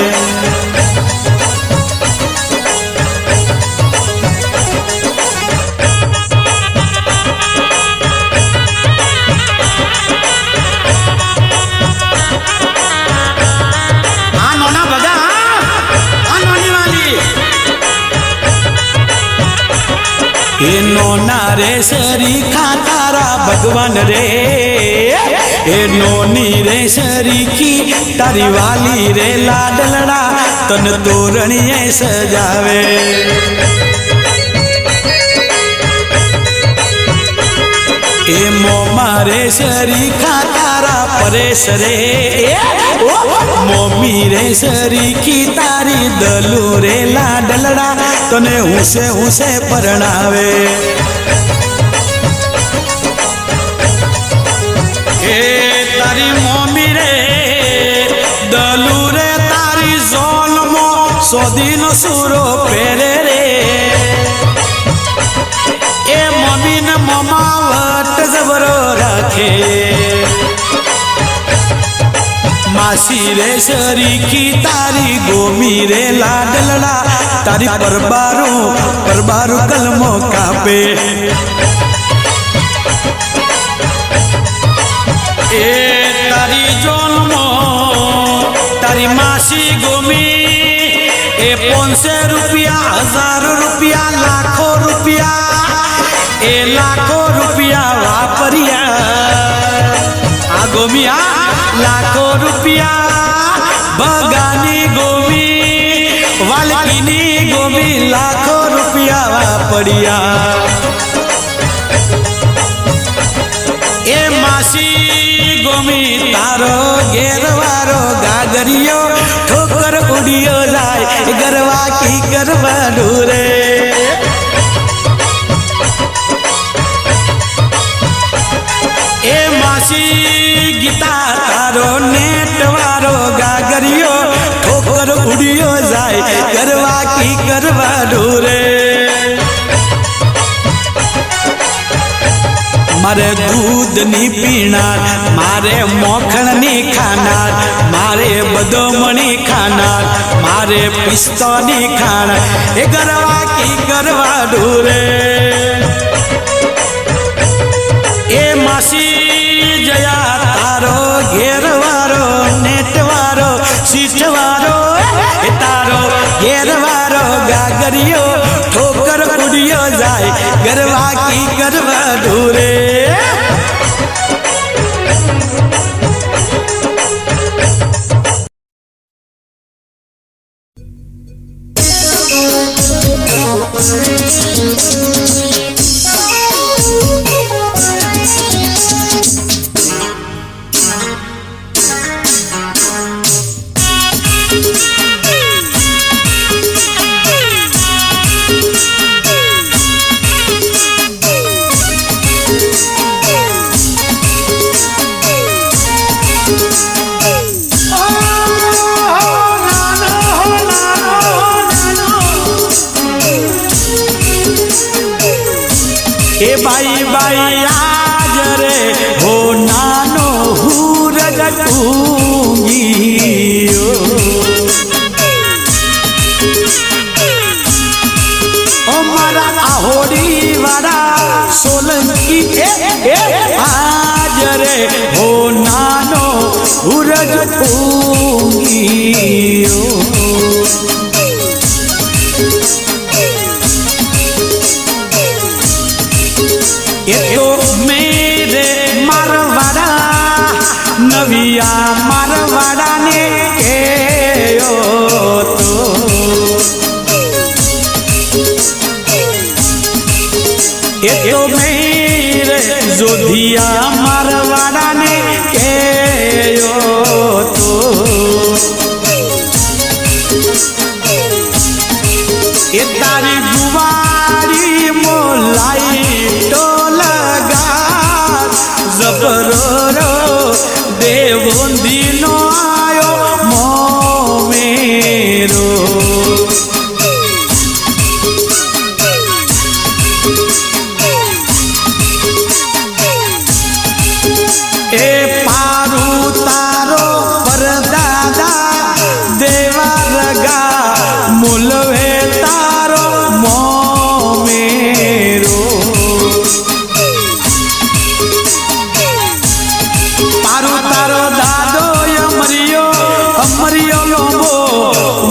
એ નોના રે સરીખા તારા ભગવાન રે એ નોની રે સરીખી તારી વાલી રે લાડલડા તન તોરણીએ સજાવે એ મોમા રે સરીખા તારા પરેશ રે મોમી રે સરીખી તારી દલુ રે લાડલડા તને હુસે હુસે પરણાવે એ તારી મોમી રે દલુ રે તારી ઝોલમો સોદીનો સુરો પહેરે રે એ મમ્મી ને મમા વટ જબરો રાખે માસી રે સરીખી તારી ગોમી રે લાડલડા તારી પરબારું કલમો કાપે એ તારી જોલમો તારી માસી ગોમી એ 500 રૂપિયા 1000 રૂપિયા લાખો રૂપિયા એ લાખો રૂપિયા વાપર્યા આ ગોમી લાખો રૂપિયા ભગાની ગોમી વાલકીની ગોમી લાખો રૂપિયા વાપર્યા એ માસી ગોમી તારો ઘેરવારો ગાગરિયો ઠોકર ઉડિયો જાય ગરવા કી કરવાનું રે मासी गीता तारो नेट वारो गागरियो ठोकर उड़ियो जाए करवा की करवा ढूरे मारे दूध नी पीनार मारे मोखण नी खानार मारे बदोमणी खानार मारे पिस्तो नी खानार ए गरवा की गरवा ढूरे ए मासी जया तारो घेरवारो नेटवारो सीटवारो ए तारो घेरवारो गागरियो ठोकर उड़ियो जाए गरवा की गरवा ढूरे ए बाई बाई आज रे हो नानो हुरज टूंगी ओ मारा आहोड़ी वाला सोलंकी आज रे हो नानो हुरज टूंगी तो मेरे मारवाड़ा नविया मारवाड़ा ने तो ये तो मेरे जोधिया मारवाड़ा ने तो ये तारी गुवारी मोलाई जबरो देवोंदी नो आयो मो मेरो ए पारू तारो परदादा देवा रगा मुलवे तारो मो मेरो तारो दादो अमरियो अमरियो लोबो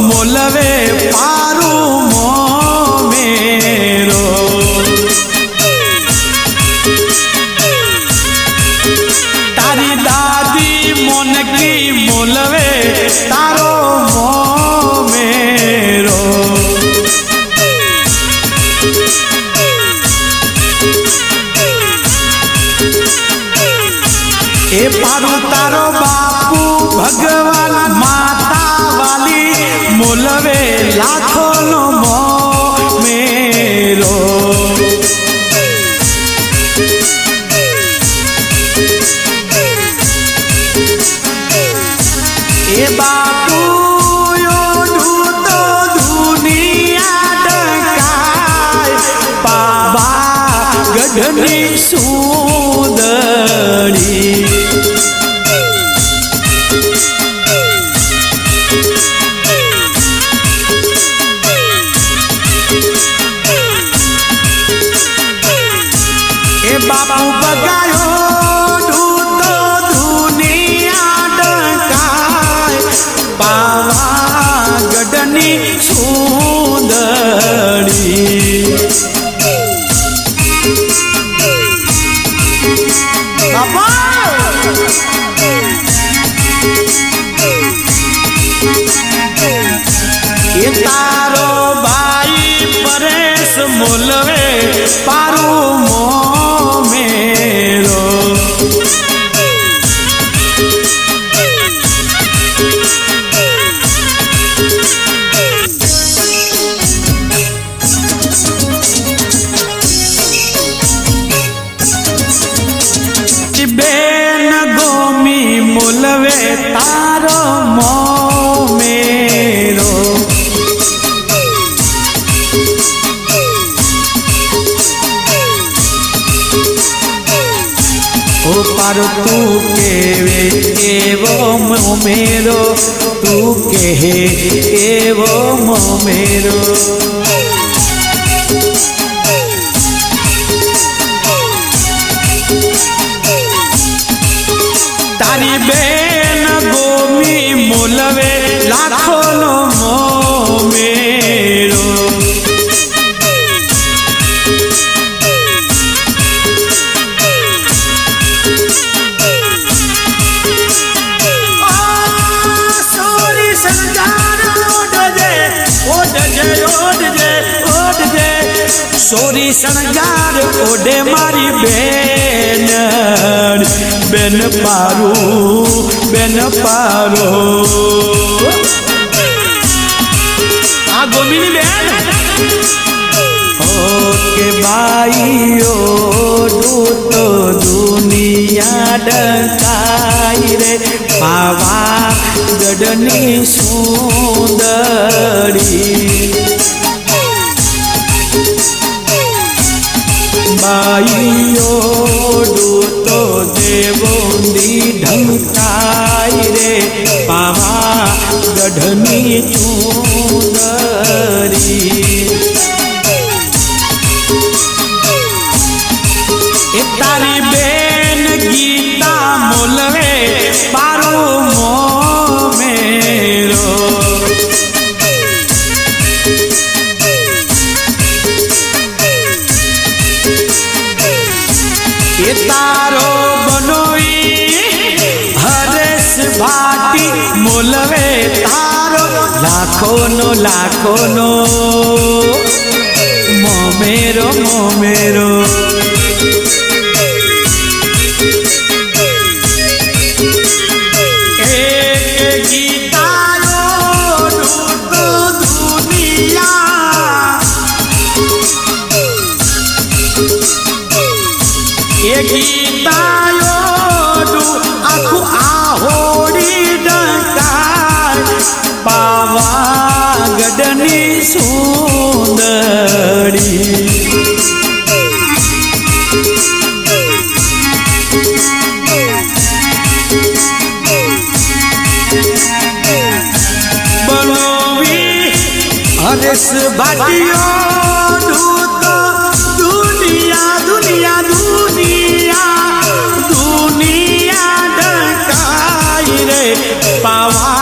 मोलवे पारू मो मेरो तारी दादी मोन की मोलवे तारो मो मेरो ए पारू तारो बापू भगवान माता वाली मोलवे लाखों नो मो मेरो ए बापू यो ढूंढो दुनिया डकाय पावा गढ़नी सुंदरी बापू बगायो ढूंढो दुनिया डकाय पावा गढ़नी सुंदरी ये तारो भाई परेश मोलवे पारू मो मेरो बेन ओ पारो तू केवे एवो मेरो तू कहे एवो मेरो तारी बेन गोमी मोलवे लाखो नो मेरो सोरी शणगार ओडे मारी बेन बेन पारू आ गोमिनी बेन ओके बाईओ दूतो दुनिया डकाई रे पावा गडनी सुंदरी बाईओ दूतो देवोंदी ढंकाई रे पावा गढ़नी चूंदरी तारी बेन गीता मोलवे पारो मो मेरो तारो बनोई हरेश भाटी मोलवे तारो लाखों नो मोमेरो एक गीतायो दूतो दुनिया गीतायो डू आखु आहोड़ी डंकार पावा गडनी सुंदरी बनोवी हरेश भाटियो दूतो दुनिया डकाई रे पावा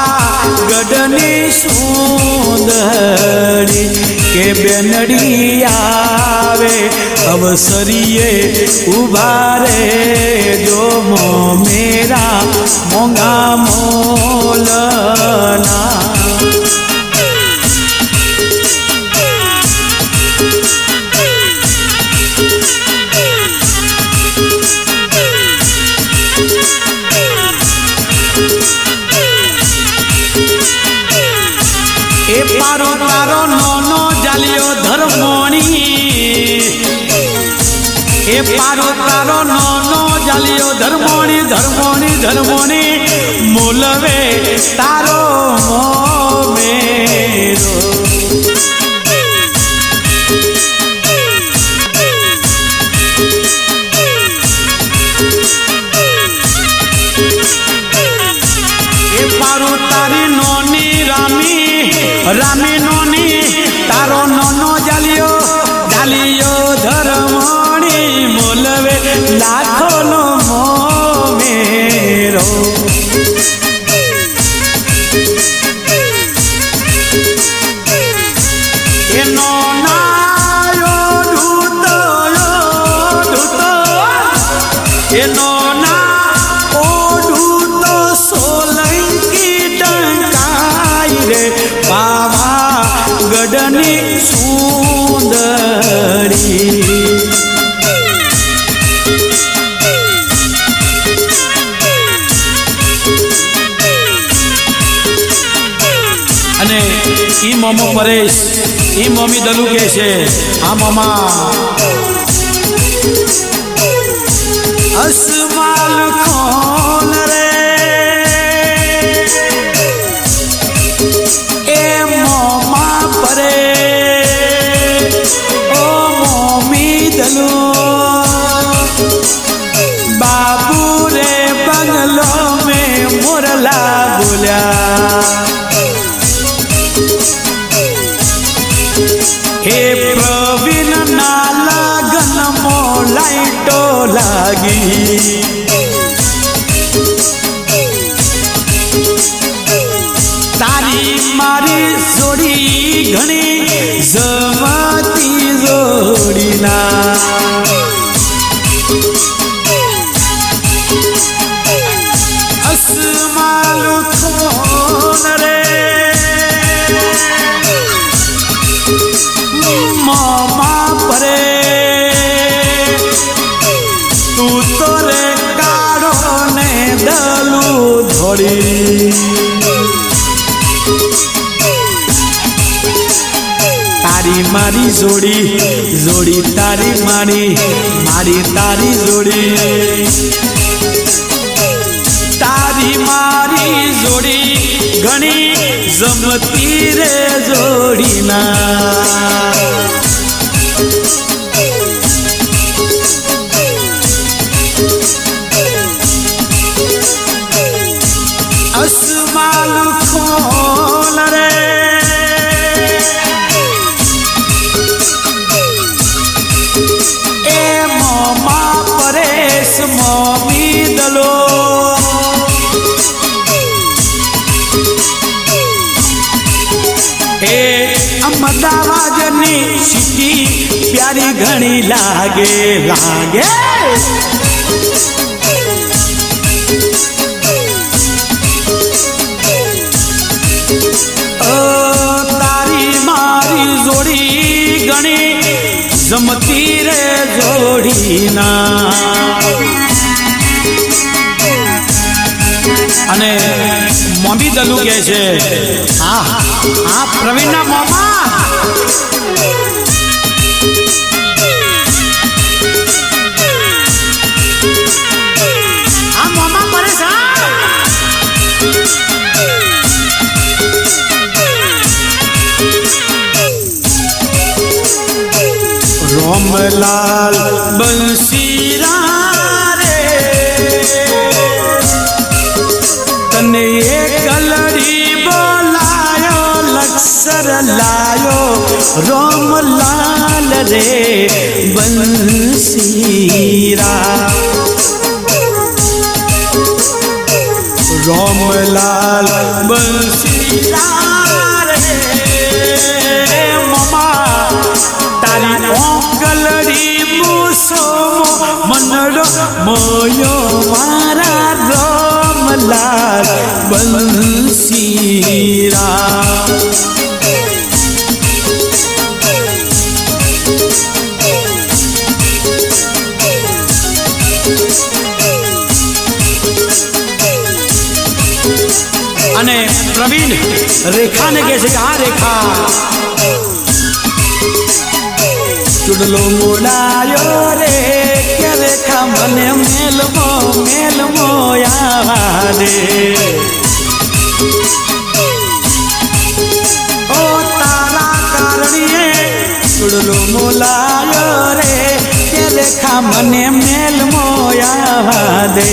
गडनी सुंदरी के बेनड़ी आवे अवसरिये उभारे जो मेरा मोंगा मोलना ए पारो तारो नोनो जालियो धर्मोणी ए पारो तारो नोनो जालियो धर्मोणी मोलवे तारो मो मेरो ए पारो तारी नोनी रामी नोनी तारो नोनो जालियो धर्मोणी मोलवे लाखो नो मेरो ए नोनायो दूतो ए नोना ओ दूतो सोलंकी डंकाई रे पावा गडनी सुंदरी અને ઈ મોમો પરેશ ઈ મમ્મી દલુ કે છે આ મામા અસમાલ કોણ રે એ મોમા પરે ઓ મમ્મી દલુ બાબુ લાગી તારી મારી જોડી ઘણી જમાતી જોડીના અસમાલું કોણ રે મોમાં પરે તું તો રે કાળો ને દલું ધોડી તારી મારી જોડી જોડી તારી મારી મારી તારી જોડી તારી મારી જોડી ઘણી જમતી રે જોડીના અસમાલું ખોલ રે એ મોમાં પરેશ મોમી દલો એ અમદાવાદની સિટી પ્યારી ઘણી લાગે લાગે તારી મારી જોડી ઘણી જમતી રે જોડીના અને મોમી દલુ કે છે આ પ્રવીણના મોમાં આ મોમાં પરેશાન રોમલાલ બંસીરા રે તને એ કલડી બોલાયો લક્ષર લાયો રોમલાલ રે બંસીરા રોમલાલ બંસીરા રે મમા તારી ઓકલડી મૂસો મનડો મોયો મારા રોમલાલ બંસીરા અને પ્રવીણ રેખાને કહે છે કે આ રેખા ચૂડલો મોડાયો રે કે રેખા મને મેલમો મેલમો યાદે ઓ તારા કારણીએ ચૂડલો મોલાયો રે કે રેખા મને મેલમો યાદે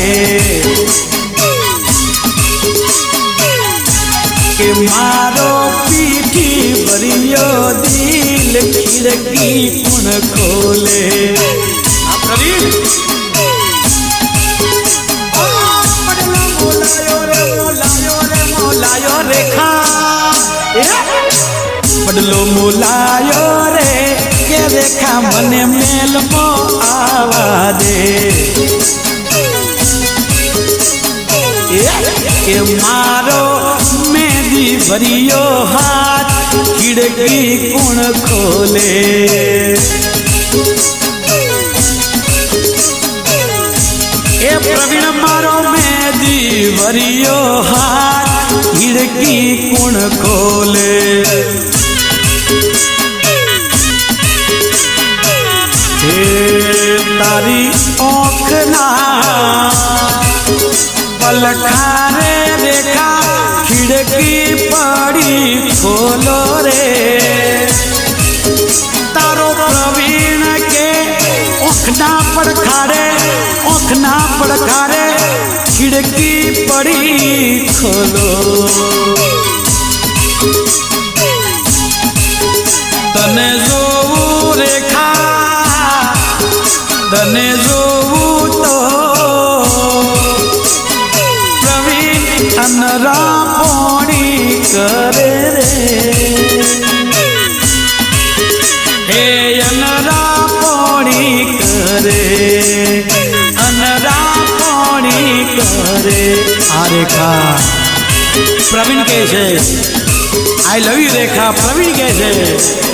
કે મારો પીઠી ભર્યો દિલ ખિડકી કોણ ખોલે આ પ્રવીણ મોલાયો રેખા પડલો મોલાયો રે કે રેખા મને મેલમો આવા દે કે મારો મેદી ભર્યો હાથ ખિડકી કોણ ખોલે એ પ્રવીણ મારો મેદી ભર્યો હાથ ખિડકી કોણ ખોલે હે તારી ઓખના પલખારે રેખા ખિડકી પડી ખોલો રે તારો પ્રવીણ કે ઓખના પડખારે ખિડકી પડી ખોલો તને જોવું રેખા તને જોવું કરે રે હે અનરા પોણી કરે અનરા પોણી કરે આ રેખા પ્રવીણ કહે છે આઈ લવ યુ રેખા પ્રવીણ કહે છે